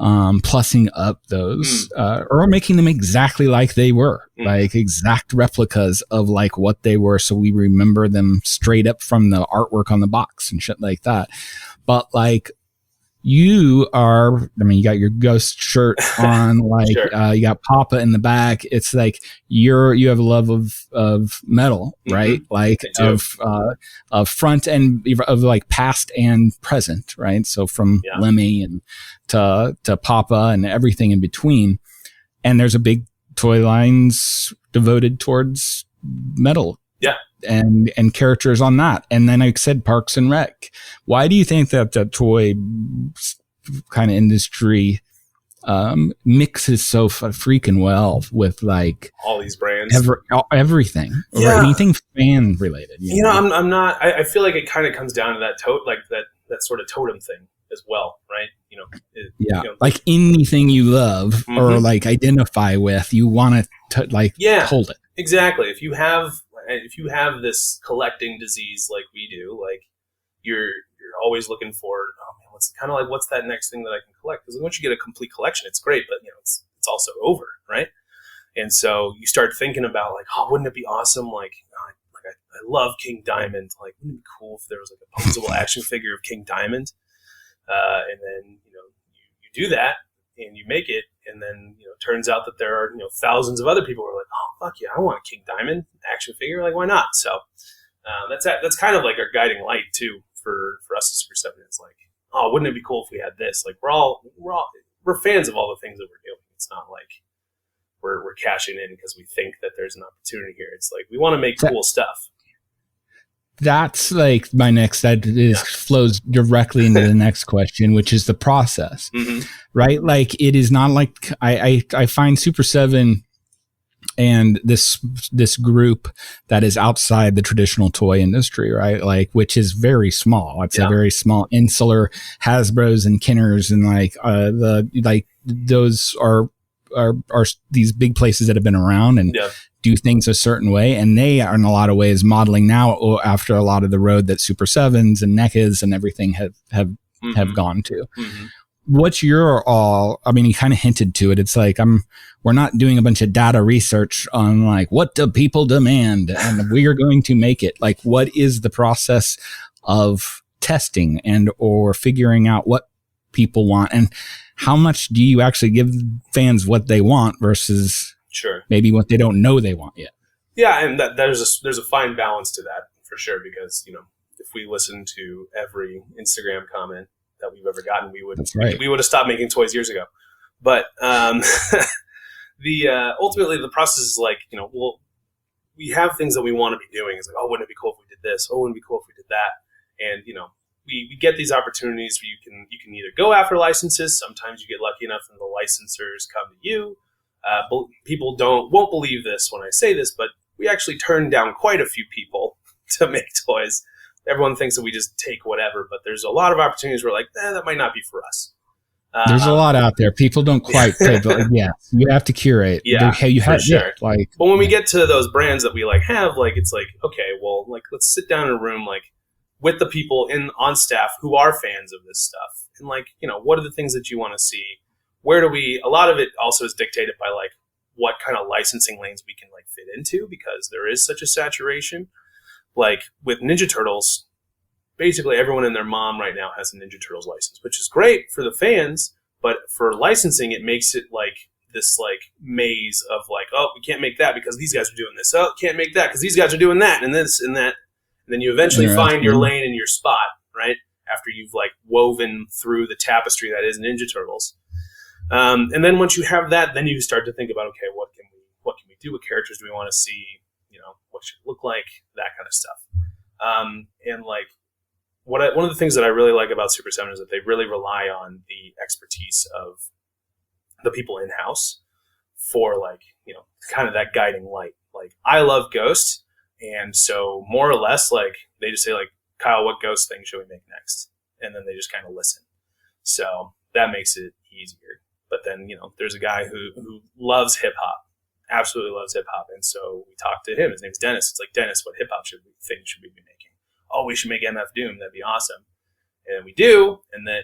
S1: plussing up those or making them exactly like they were, like exact replicas of like what they were. So we remember them straight up from the artwork on the box and shit like that. But like, you got your Ghost shirt on, like you got Papa in the back. It's like you have a love of metal, right? Like of front and of like past and present, right? So from Lemmy and to Papa and everything in between. And there's a big toy lines devoted towards metal. And characters on that. And then I said Parks and Rec. Why do you think that the toy kind of industry mixes so freaking well with like
S2: all these brands,
S1: everything, or anything fan related?
S2: I'm not. I feel like it kind of comes down to that that sort of totem thing as well, right?
S1: Like anything you love or like identify with, you want to hold it.
S2: Exactly. If you have this collecting disease like we do, like you're always looking for, it's kind of like, what's that next thing that I can collect? Because once you get a complete collection, it's great, but it's also over, right? And so you start thinking about like, oh, wouldn't it be awesome? Like I love King Diamond. Like, wouldn't it be cool if there was like a posable action figure of King Diamond? And then you do that and you make it, and then it turns out that there are thousands of other people who are like, oh fuck yeah, I want a King Diamond action figure. Like, why not? So that's kind of like our guiding light too for us at Super7. It's like, oh, wouldn't it be cool if we had this? Like, we're fans of all the things that we're doing. It's not like we're cashing in because we think that there's an opportunity here. It's like we want to make cool stuff.
S1: That's like my next, flows directly into the next question, which is the process, right? Like, it is not like I find Super7 and this group that is outside the traditional toy industry, right? Like, which is very small. It's a very small, insular Hasbros and Kinners, and those are these big places that have been around and do things a certain way, and they are in a lot of ways modeling now after a lot of the road that Super7's and NECAs and everything have gone to. What's your I mean, you kind of hinted to it. It's like we're not doing a bunch of data research on like, what do people demand, and we are going to make it. Like, what is the process of testing and or figuring out what people want, and how much do you actually give fans what they want versus maybe what they don't know they want yet?
S2: Yeah, and there's a fine balance to that for sure, because if we listen to every Instagram comment that we've ever gotten, we would have stopped making toys years ago. But ultimately the process is like, we have things that we want to be doing. It's like, oh, wouldn't it be cool if we did this? Oh, wouldn't it be cool if we did that? And we get these opportunities where you can either go after licenses. Sometimes you get lucky enough and the licensors come to you. People won't believe this when I say this, but we actually turned down quite a few people to make toys. Everyone thinks that we just take whatever, but there's a lot of opportunities where like, that might not be for us.
S1: There's a lot out there. People don't quite take, but you have to curate.
S2: Yeah, for sure.
S1: But
S2: when we get to those brands that we have, like, it's like, okay, well, like, let's sit down in a room, like, with the people on staff who are fans of this stuff. And like, what are the things that you want to see? A lot of it also is dictated by like what kind of licensing lanes we can like fit into, because there is such a saturation. Like with Ninja Turtles, basically everyone and their mom right now has a Ninja Turtles license, which is great for the fans, but for licensing, it makes it like this like maze of like, oh, we can't make that because these guys are doing this. Oh, can't make that because these guys are doing that and this and that. And then you eventually find your lane and your spot, right? After you've like woven through the tapestry that is Ninja Turtles. And then once you have that, then you start to think about, okay, what can we do? What characters do we want to see? What should it look like? That kind of stuff. And like one of the things that I really like about Super7 is that they really rely on the expertise of the people in house for like, kind of that guiding light. Like, I love Ghost. And so more or less, like, they just say like, Kyle, what Ghost thing should we make next? And then they just kind of listen. So that makes it easier. But then, there's a guy who loves hip hop, absolutely loves hip hop. And so we talked to him. His name's Dennis. It's like, Dennis, what hip hop thing should we be making? Oh, we should make MF Doom. That'd be awesome. And we do. And then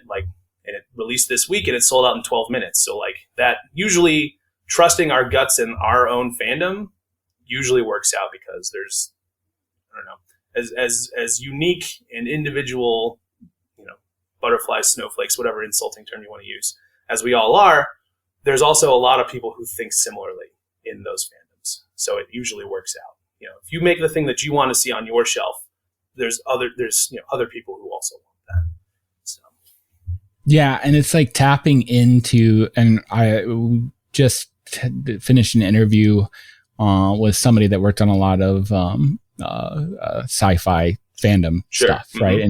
S2: and it released this week and it sold out in 12 minutes. So like that, usually trusting our guts and our own fandom usually works out, because there's, I don't know, as unique and individual, butterflies, snowflakes, whatever insulting term you want to use, as we all are, there's also a lot of people who think similarly in those fandoms. So it usually works out. If you make the thing that you want to see on your shelf, there's other people who also want that. So
S1: yeah, and it's like tapping into, and I just finished an interview with somebody that worked on a lot of sci-fi fandom stuff, right?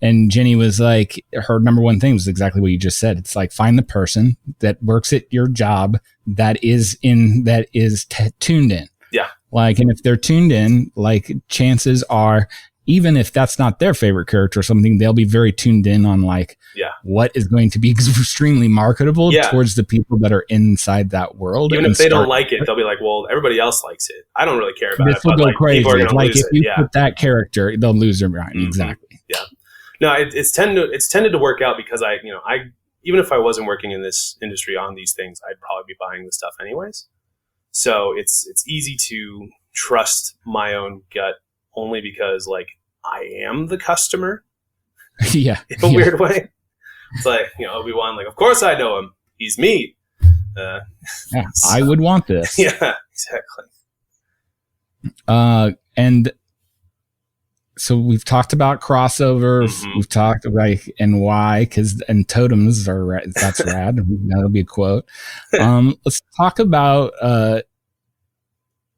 S1: And Jenny was like, her number one thing was exactly what you just said. It's like, find the person that works at your job that is tuned in.
S2: Yeah.
S1: Like, and if they're tuned in, like, chances are, even if that's not their favorite character or something, they'll be very tuned in on like, what is going to be extremely marketable towards the people that are inside that world.
S2: Even if they don't like it, they'll be like, well, everybody else likes it. I don't really care about it.
S1: This will go crazy.
S2: People are
S1: like, if
S2: lose
S1: you put that character, they'll lose their mind. Mm-hmm. Exactly.
S2: Yeah. No, it's tended to work out because I even if I wasn't working in this industry on these things, I'd probably be buying the stuff anyways. So it's easy to trust my own gut only because like I am the customer.
S1: Yeah.
S2: In a weird way. It's like, Obi-Wan, like, of course I know him. He's me.
S1: Yeah, I would want this.
S2: Yeah, exactly.
S1: And so we've talked about crossovers.
S2: Mm-hmm.
S1: We've talked about and why, and totems are that's rad. That'll be a quote. Let's talk about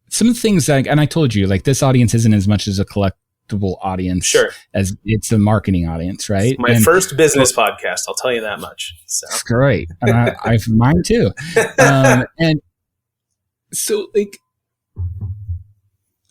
S1: some things that, and I told you, like, this audience isn't as much as a collectible audience,
S2: sure,
S1: as it's a marketing audience, right?
S2: It's my first business podcast. I'll tell you that much. So
S1: it's great, and I've mine too. And so, like,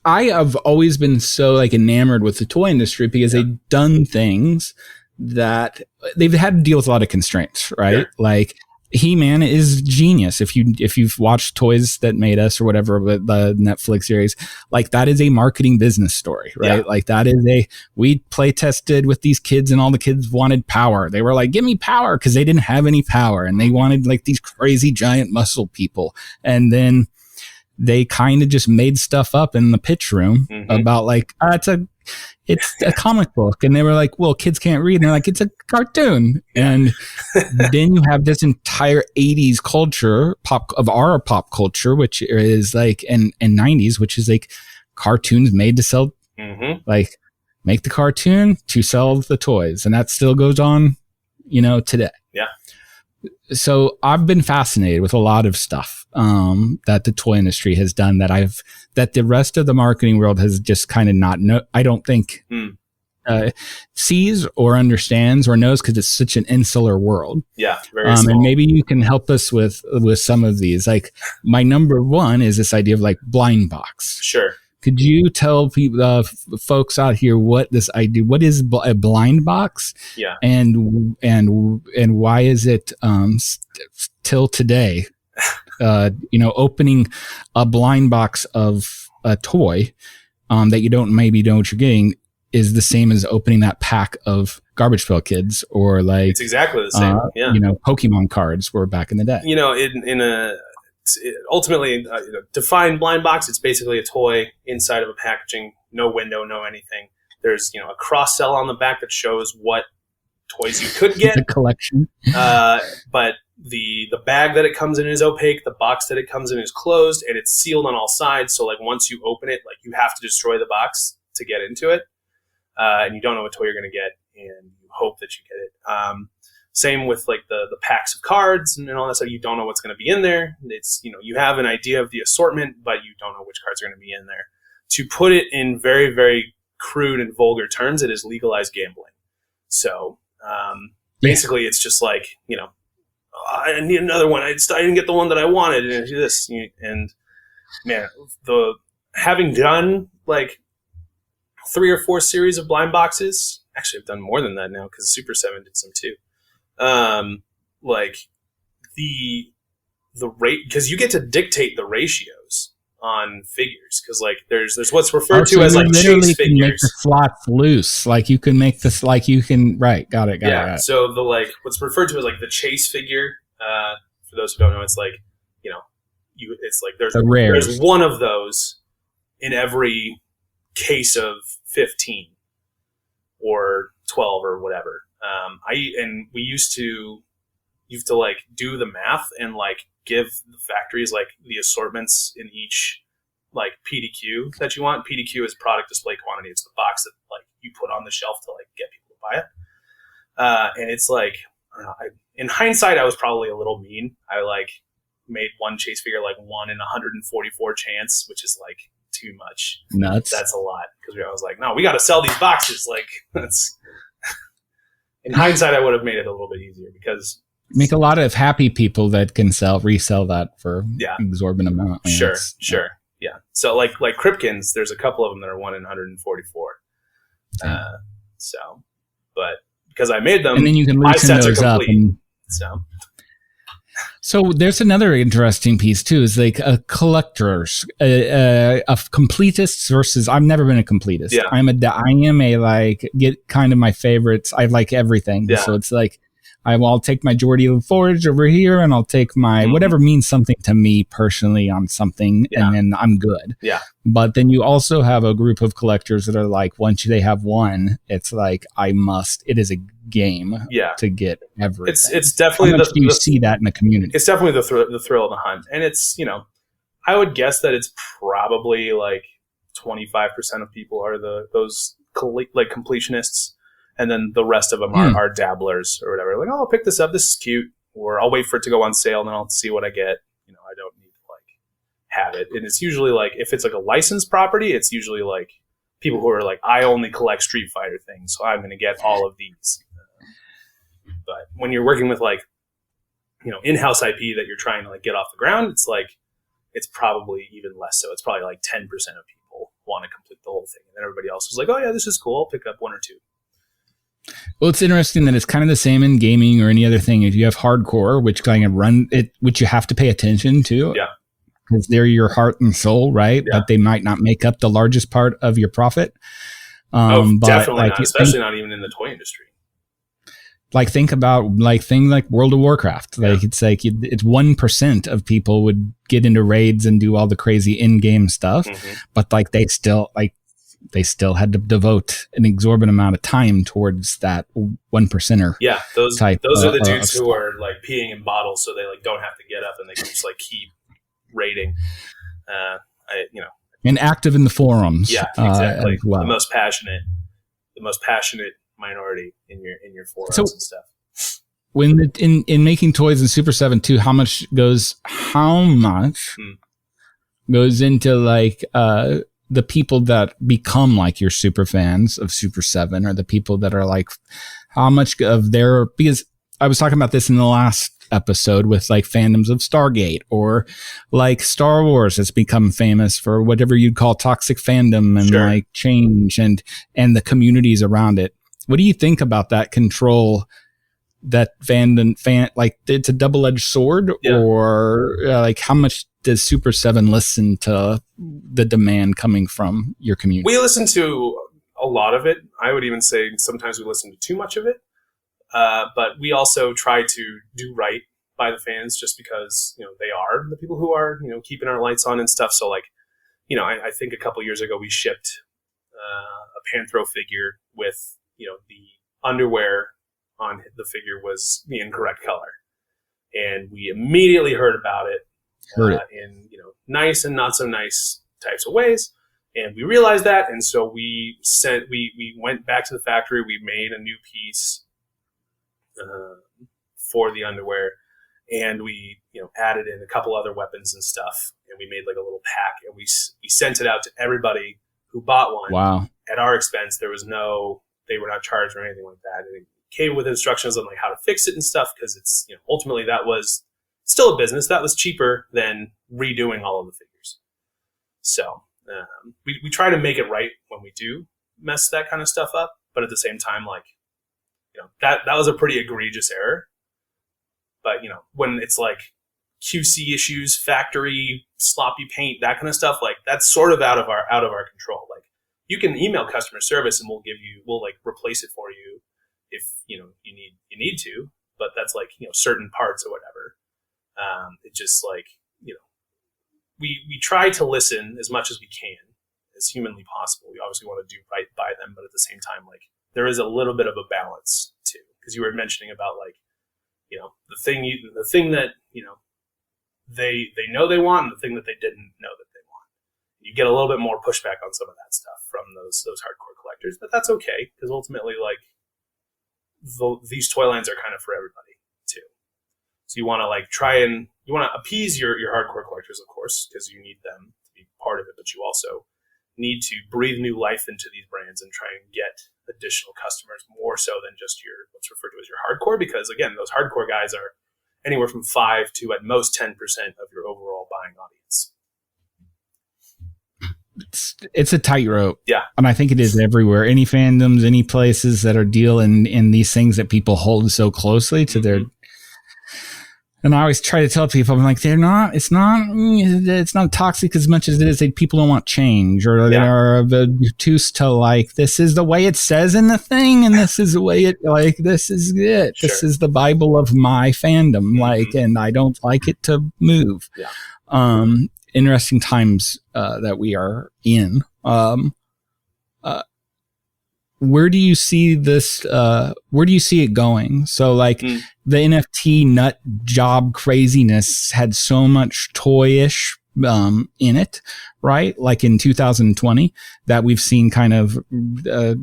S1: I have always been so like enamored with the toy industry because they've done things that they've had to deal with a lot of constraints, right? Yeah. Like He-Man is genius. If you've watched Toys That Made Us or whatever, the Netflix series, like that is a marketing business story, right? Yeah. Like that is we play tested with these kids and all the kids wanted power. They were like, give me power, because they didn't have any power and they wanted like these crazy giant muscle people. And then they kind of just made stuff up in the pitch room about like, it's a comic book. And they were like, well, kids can't read. And they're like, it's a cartoon. And then you have this entire 80s culture our pop culture, which is like, and 90s, which is like cartoons made to sell, like make the cartoon to sell the toys. And that still goes on, today. Yeah. So I've been fascinated with a lot of stuff that the toy industry has done that the rest of the marketing world has just kind of I don't think sees or understands or knows, because it's such an insular world. Yeah, very small. And maybe you can help us with some of these. Like my number one is this idea of like blind box. Sure. Could you tell people, folks out here, what is a blind box? Yeah. And why is it till today, opening a blind box of a toy that you don't maybe know what you're getting is the same as opening that pack of Garbage Pail Kids, or like it's exactly the same. Pokemon cards were back in the day. Ultimately, define blind box. It's basically a toy inside of a packaging, no window, no anything. There's a cross sell on the back that shows what toys you could get. The collection. But the bag that it comes in is opaque. The box that it comes in is closed, and it's sealed on all sides. So like once you open it, like you have to destroy the box to get into it, and you don't know what toy you're going to get, and you hope that you get it. Same with like the packs of cards and all that stuff. You don't know what's going to be in there. It's, you have an idea of the assortment, but you don't know which cards are going to be in there. To put it in very, very crude and vulgar terms, it is legalized gambling. So basically it's just like, I need another one. I didn't get the one that I wanted, and do this. And man, having done like 3 or 4 series of blind boxes, actually I've done more than that now because Super7 did some too. Like the rate, because you get to dictate the ratios on figures, because like there's what's referred to as like chase figures. Can make the slots loose, like you can make this, like you can got it. So the like what's referred to as like the chase figure, for those who don't know, it's like it's like there's one of those in every case of 15 or 12 or whatever. We used to like do the math and like give the factories like the assortments in each like PDQ that you want. PDQ is product display quantity. It's the box that like you put on the shelf to like get people to buy it. And it's like, I don't know, in hindsight, I was probably a little mean. I like made one chase figure like 1 in 144 chance, which is like too much. Nuts. That's a lot, because I was like, no, we got to sell these boxes. Like that's. In hindsight, I would have made it a little bit easier, because make a lot of happy people that can resell that for exorbitant amount. Sure. Yeah. So like Kripkins, there's a couple of them that are 1 in 144. But because I made them, and then you can loosen those up. So there's another interesting piece too, is like a collectors, of completists versus. I've never been a completist.
S2: Yeah.
S1: I am a like get kind of my favorites. I like everything.
S2: Yeah.
S1: So it's like I'll take my Geordie Forge over here, and I'll take my whatever means something to me personally on something, and then I'm good.
S2: Yeah.
S1: But then you also have a group of collectors that are like, once they have one, it's like it is a game to get everything.
S2: It's definitely
S1: you see that in the community.
S2: It's definitely the thrill of the hunt, and it's I would guess that it's probably like 25% of people are those completionists. And then the rest of them are dabblers or whatever. Like, oh, I'll pick this up. This is cute. Or I'll wait for it to go on sale and then I'll see what I get. I don't need to like have it. And it's usually like, if it's like a licensed property, it's usually like people who are like, I only collect Street Fighter things, so I'm going to get all of these. But when you're working with like, in-house IP that you're trying to like get off the ground, it's like, it's probably even less so. It's probably like 10% of people want to complete the whole thing. And then everybody else is like, oh yeah, this is cool. I'll pick up one or two.
S1: Well, it's interesting that it's kind of the same in gaming or any other thing. If you have hardcore, which kind of which you have to pay attention to, because they're your heart and soul, right? But they might not make up the largest part of your profit.
S2: But definitely
S1: not,
S2: especially not even in the toy industry.
S1: Like think about like things like World of Warcraft. Like it's like it's 1% of people would get into raids and do all the crazy in-game stuff, but like they still had to devote an exorbitant amount of time towards that 1%er.
S2: Yeah, those are the dudes who are like peeing in bottles, so they like don't have to get up and they can just like keep raiding.
S1: And active in the forums.
S2: Yeah, exactly.
S1: Well.
S2: The most passionate minority in your forums and stuff.
S1: When in making toys in Super 7 too, how much goes into like the people that become like your super fans of Super 7, or the people that are like, how much of their, because I was talking about this in the last episode with like fandoms of Stargate or like Star Wars has become famous for whatever you'd call toxic fandom and like change and the communities around it. What do you think about that control? That fan like it's a double-edged sword, or like how much does Super 7 listen to the demand coming from your community? We
S2: listen to a lot of it. I would even say sometimes we listen to too much of it. But we also try to do right by the fans, just because they are the people who are keeping our lights on and stuff. So like I think a couple years ago we shipped a Panthro figure with the underwear on the figure was the incorrect color, and we immediately heard about it in nice and not so nice types of ways, and we realized that, and so we went back to the factory. We made a new piece for the underwear, and we added in a couple other weapons and stuff, and we made like a little pack, and we sent it out to everybody who bought one.
S1: Wow!
S2: At our expense, they were not charged or anything like that. And it came with instructions on like how to fix it and stuff, because it's ultimately that was still a business. That was cheaper than redoing all of the figures. So we try to make it right when we do mess that kind of stuff up, but at the same time, like that was a pretty egregious error. But when it's like QC issues, factory sloppy paint, that kind of stuff, like that's sort of out of our control. Like you can email customer service and we'll like replace it for you if you need to, but that's like certain parts or whatever. It just like we try to listen as much as we can, as humanly possible. We obviously want to do right by them, but at the same time, like there is a little bit of a balance too, because you were mentioning about like the thing that they know they want, and the thing that they didn't know that they want. You get a little bit more pushback on some of that stuff from those hardcore collectors, but that's okay, because ultimately, like these toy lines are kind of for everybody too. So you want to like you want to appease your hardcore collectors, of course, because you need them to be part of it, but you also need to breathe new life into these brands and try and get additional customers, more so than just what's referred to as your hardcore, because again, those hardcore guys are anywhere from 5 to at most 10% of your overall buying audience.
S1: It's a tightrope.
S2: Yeah.
S1: And I think it is everywhere. Any fandoms, any places that are dealing in these things that people hold so closely to their, And I always try to tell people, I'm like, it's not toxic as much as it is that people don't want change, or they are obtuse to like, this is the way it says in the thing, and this is the way it, like, this is it. Sure. This is the Bible of my fandom, like, and I don't like it to move. Yeah. Interesting times that we are in. Where do you see this? Where do you see it going? So, like, the NFT nut job craziness had so much toyish in it, right? Like in 2020, that we've seen kind of a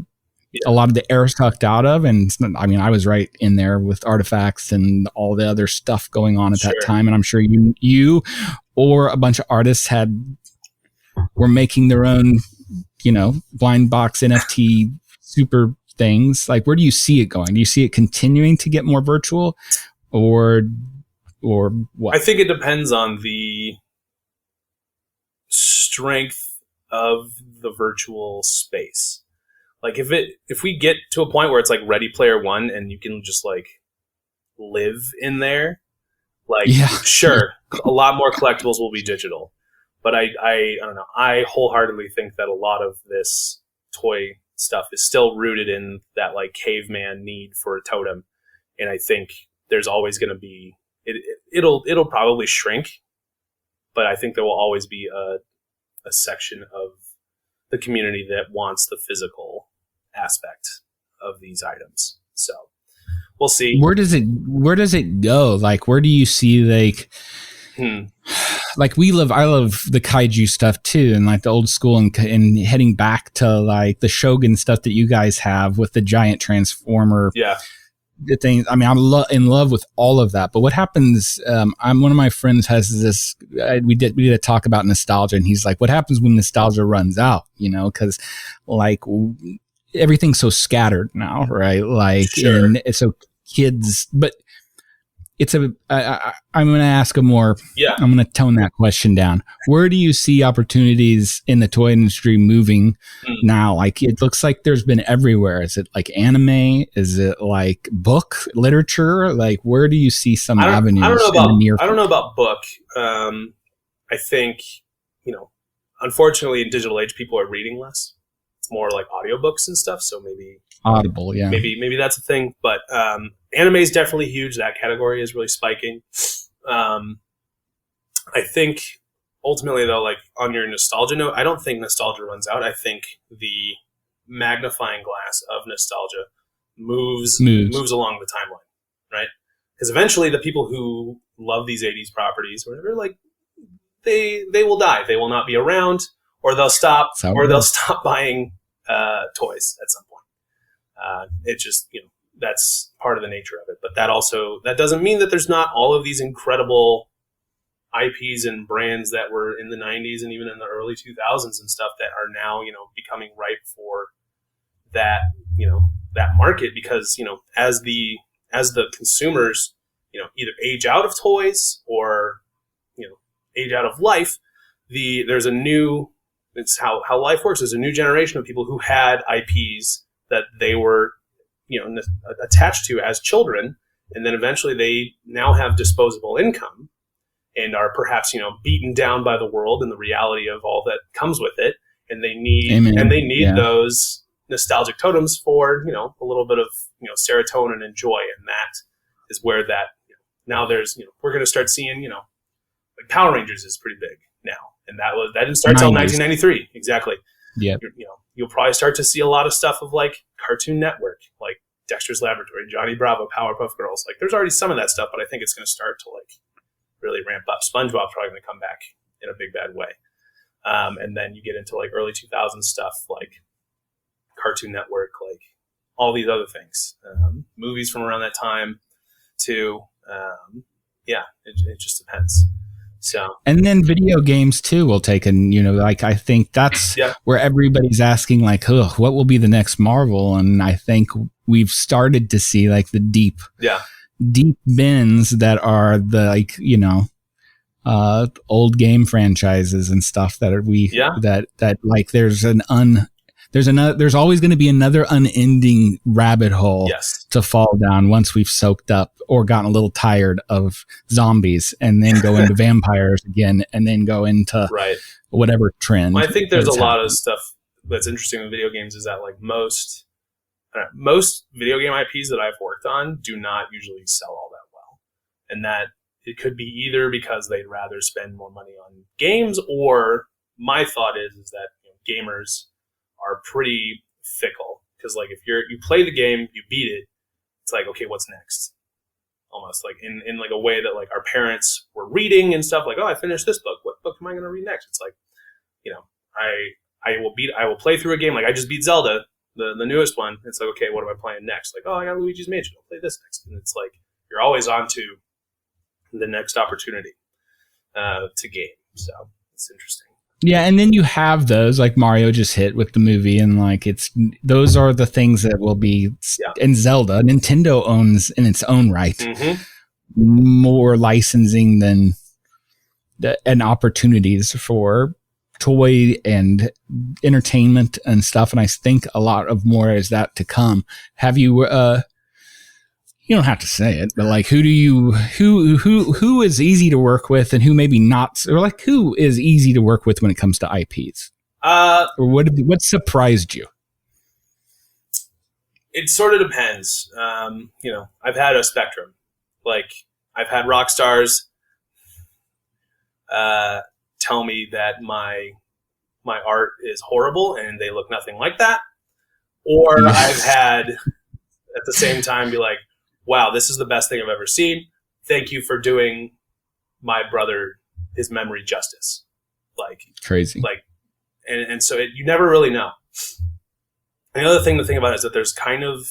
S1: lot of the air sucked out of. And I mean, I was right in there with artifacts and all the other stuff going on at that time. And I'm sure you or a bunch of artists were making their own, blind box NFT super things. Like, where do you see it going? Do you see it continuing to get more virtual, or what?
S2: I think it depends on the strength of the virtual space. Like, if we get to a point where it's like Ready Player One and you can just like live in there, like, sure, a lot more collectibles will be digital. But I don't know. I wholeheartedly think that a lot of this toy stuff is still rooted in that like caveman need for a totem, and I think there's always going to be it'll probably shrink, but I think there will always be a section of the community that wants the physical aspect of these items. So we'll see. Where does
S1: it go? Like, where do you see like like I love the kaiju stuff too, and like the old school, and heading back to like the Shogun stuff that you guys have with the giant transformer thing. I mean, I'm in love with all of that. But what happens? One of my friends has this. We did a talk about nostalgia, and he's like, "What happens when nostalgia runs out?" Because like everything's so scattered now, right? Like, and so kids, but. I'm going to ask I'm going to tone that question down. Where do you see opportunities in the toy industry moving now? Like, it looks like there's been everywhere. Is it like anime? Is it like book literature? Like, where do you see some avenues?
S2: I don't know about book. I think, unfortunately in digital age, people are reading less. It's more like audiobooks and stuff. So maybe
S1: Audible. Yeah.
S2: Maybe that's a thing, but, anime is definitely huge. That category is really spiking. I think ultimately, though, like on your nostalgia note, I don't think nostalgia runs out. I think the magnifying glass of nostalgia moves along the timeline, right? Because eventually, the people who love these 80s properties, or whatever, like they will die. They will not be around, or they'll stop, they'll stop buying toys at some point. It just that's part of the nature of it. But that doesn't mean that there's not all of these incredible IPs and brands that were in the 90s and even in the early 2000s and stuff that are now, becoming ripe for that, that market, because, as the consumers, either age out of toys or, age out of life, there's a new, it's how life works. There's a new generation of people who had IPs that they were, attached to as children, and then eventually they now have disposable income and are perhaps beaten down by the world and the reality of all that comes with it, and they need those nostalgic totems for a little bit of serotonin and joy, and that is where that now there's we're going to start seeing like Power Rangers is pretty big now, and that didn't start until 1993 exactly.
S1: Yeah.
S2: You'll probably start to see a lot of stuff of like Cartoon Network, like Dexter's Laboratory, Johnny Bravo, Powerpuff Girls. Like, there's already some of that stuff, but I think it's going to start to like really ramp up. SpongeBob's probably going to come back in a big bad way. And then you get into like early 2000s stuff, like Cartoon Network, like all these other things, movies from around that time too. It just depends. So,
S1: and then video games too will take like, I think that's where everybody's asking like, what will be the next Marvel? And I think we've started to see like the deep bins that are the like, old game franchises and stuff that are that like there's there's always going to be another unending rabbit hole to fall down once we've soaked up or gotten a little tired of zombies, and then go into vampires again, and then go into whatever trend.
S2: Well, I think there's a lot of stuff that's interesting in video games is that like most video game IPs that I've worked on do not usually sell all that well, and that it could be either because they'd rather spend more money on games, or my thought is that gamers are pretty fickle, because like if you play the game, you beat it, it's like, okay, what's next? Almost like in like a way that like our parents were reading and stuff, like, oh, I finished this book, what book am I going to read next? It's like, I will play through a game, like I just beat Zelda, the newest one. It's like, okay, what am I playing next? Like, oh, I got Luigi's Mansion, I'll play this next. And it's like you're always on to the next opportunity to game. So it's interesting.
S1: Yeah, and then you have those like Mario just hit with the movie, and like those are the things that will be in Zelda. Nintendo owns in its own right more licensing than and opportunities for toy and entertainment and stuff. And I think a lot of more is that to come. Have you? You don't have to say it, but like, who is easy to work with, and who maybe not, or like who is easy to work with when it comes to IPs? Or what surprised you?
S2: It sort of depends. I've had a spectrum. Like I've had rock stars tell me that my art is horrible and they look nothing like that, or I've had at the same time be like, wow, this is the best thing I've ever seen. Thank you for doing my brother his memory justice. Like
S1: crazy.
S2: Like, and so you never really know. And the other thing to think about is that there's kind of,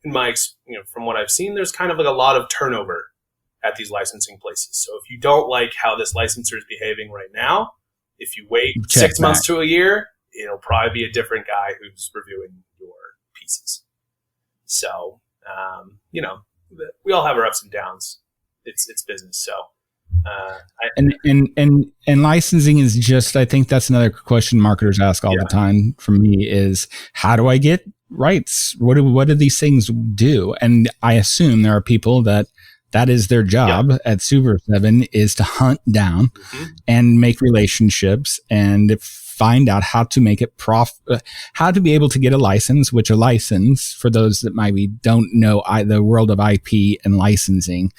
S2: from what I've seen, there's kind of like a lot of turnover at these licensing places. So if you don't like how this licensor is behaving right now, if you wait 6 months to a year, it'll probably be a different guy who's reviewing your pieces. So, we all have our ups and downs. It's business. So,
S1: and licensing is just, I think that's another question marketers ask all the time from me is, how do I get rights? What do these things do? And I assume there are people that is their job at Super7 is to hunt down and make relationships and find out how to make it how to be able to get a license, which a license, for those that maybe don't know the world of IP and licensing,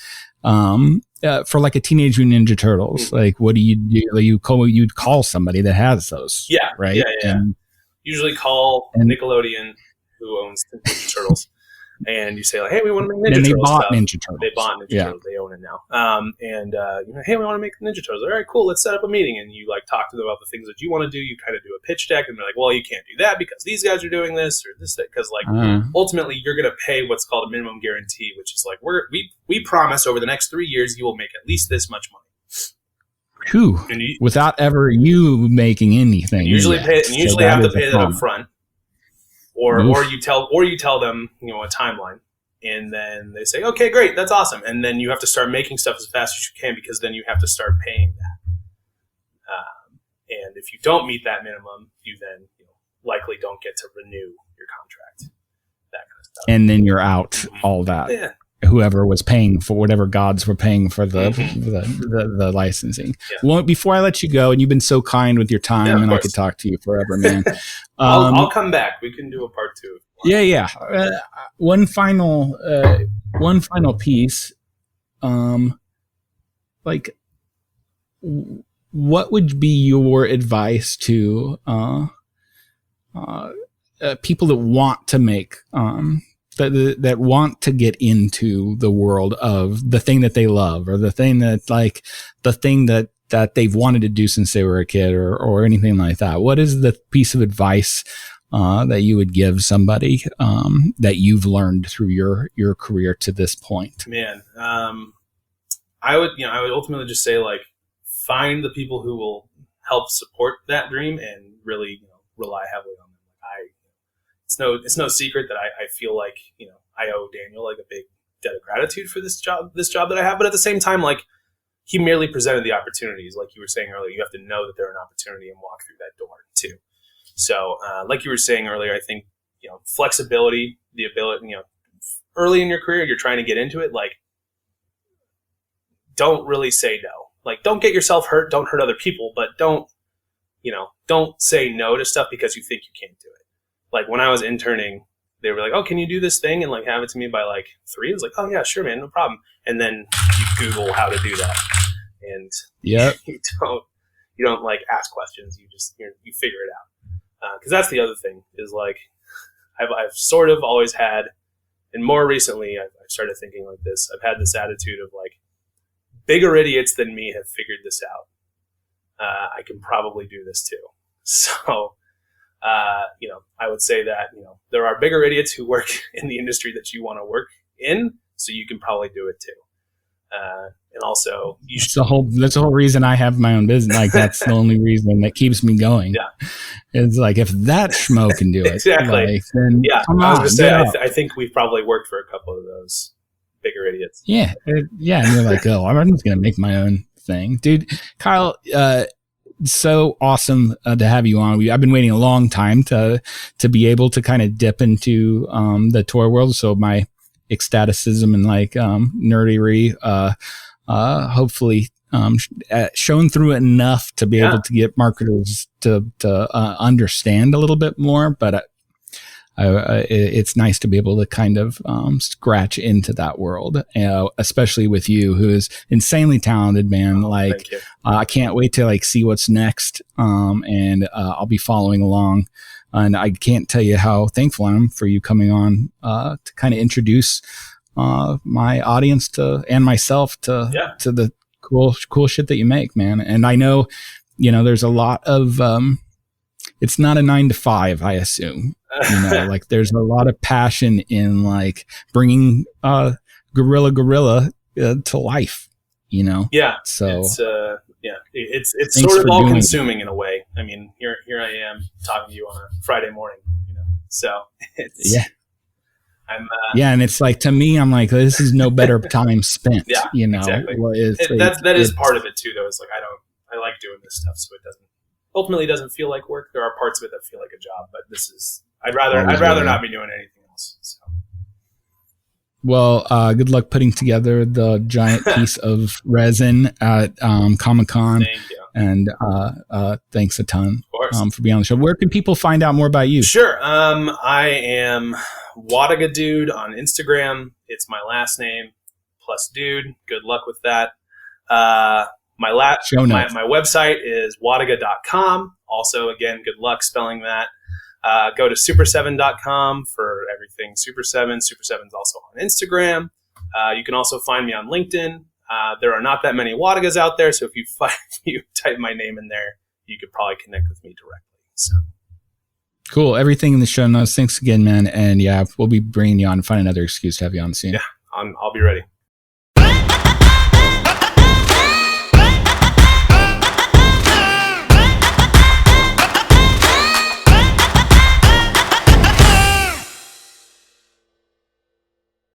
S1: for like a Teenage Mutant Ninja Turtles, like what do? You'd call somebody that has those. Yeah. Right.
S2: Yeah. And usually call Nickelodeon, who owns the Ninja Turtles. And you say like, hey, we want to make Ninja Turtles stuff. They bought Ninja Turtles. They own it now. Hey, we want to make Ninja Turtles. All right, cool. Let's set up a meeting. And you like talk to them about the things that you want to do. You kind of do a pitch deck, and they're like, well, you can't do that because these guys are doing this or this, because like ultimately you're going to pay what's called a minimum guarantee, which is like we promise over the next 3 years you will make at least this much money.
S1: Without ever you making anything.
S2: You usually have to pay that up front. Or you tell them, a timeline, and then they say, okay, great, that's awesome. And then you have to start making stuff as fast as you can, because then you have to start paying that. And if you don't meet that minimum, you then likely don't get to renew your contract, that kind of stuff.
S1: And then you're out all that. Yeah. Whoever was paying for whatever gods were paying for the licensing. Yeah. Well, before I let you go, and you've been so kind with your time, and I could talk to you forever, man.
S2: I'll come back. We can do a part 2.
S1: Yeah. One final piece. Like, what would be your advice to people that want to make that want to get into the world of the thing that they love, or the thing that they've wanted to do since they were a kid, or anything like that? What is the piece of advice that you would give somebody that you've learned through your career to this point?
S2: Man, I would ultimately just say, like, find the people who will help support that dream and really rely heavily on them. It's no secret that I feel like I owe Daniel like a big debt of gratitude for this job that I have, but at the same time, like, he merely presented the opportunities. Like you were saying earlier, you have to know that they're an opportunity and walk through that door too. So, like you were saying earlier, I think, flexibility, the ability, early in your career, you're trying to get into it, like, don't really say no. Like, don't get yourself hurt, don't hurt other people, but don't say no to stuff because you think you can't do it. Like, when I was interning, they were like, oh, can you do this thing and like have it to me by like 3? I was like, oh yeah, sure, man, no problem. And then you Google how to do that. And you don't like ask questions. You figure it out. Cause that's the other thing is like, I've sort of always had, and more recently I've started thinking like this. I've had this attitude of like, bigger idiots than me have figured this out. I can probably do this too. So, I would say that, there are bigger idiots who work in the industry that you want to work in, so you can probably do it too. And also,
S1: that's the whole reason I have my own business. Like, that's the only reason that keeps me going.
S2: Yeah.
S1: It's like, if that schmo can do it,
S2: exactly.
S1: Like, then
S2: yeah.
S1: come
S2: I was
S1: on,
S2: going to say, I think we've probably worked for a couple of those bigger idiots.
S1: Yeah. Yeah. And you're like, oh, I'm just going to make my own thing. Dude, Kyle, so awesome to have you on. I've been waiting a long time to be able to kind of dip into the toy world. So my ecstaticism and like nerdery, hopefully shown through it enough to be able to get marketers to understand a little bit more. But it's nice to be able to kind of scratch into that world, especially with you, who is insanely talented, man. Like, I can't wait to like see what's next, and I'll be following along. And I can't tell you how thankful I am for you coming on to kind of introduce my audience and myself to the cool shit that you make, man. And I know, there's a lot of it's not a 9-to-5, I assume. Like, there's a lot of passion in like bringing Gorilla to life.
S2: Yeah.
S1: So
S2: it's sort of all consuming in a way. I mean, here I am talking to you on a Friday morning. So it's and it's like, to me, I'm like, this is no better time spent. Yeah, exactly. That is part of it too, though. It's like I like doing this stuff, so it ultimately doesn't feel like work. There are parts of it that feel like a job, but I'd rather not be doing anything else. So.
S1: Well, good luck putting together the giant piece of resin at Comic-Con.
S2: Thank you.
S1: And thanks a ton for being on the show. Where can people find out more about you?
S2: Sure. I am Wlodyga Dude on Instagram. It's my last name plus dude. Good luck with that. My website is wlodyga.com. Also, again, good luck spelling that. Go to Super7.com for everything Super7. Super7's also on Instagram. You can also find me on LinkedIn. There are not that many Wlodygas out there, so if you type my name in there, you could probably connect with me directly. So.
S1: Cool. Everything in the show notes. Thanks again, man. And we'll be bringing you on and find another excuse to have you on soon.
S2: Yeah, I'll be ready.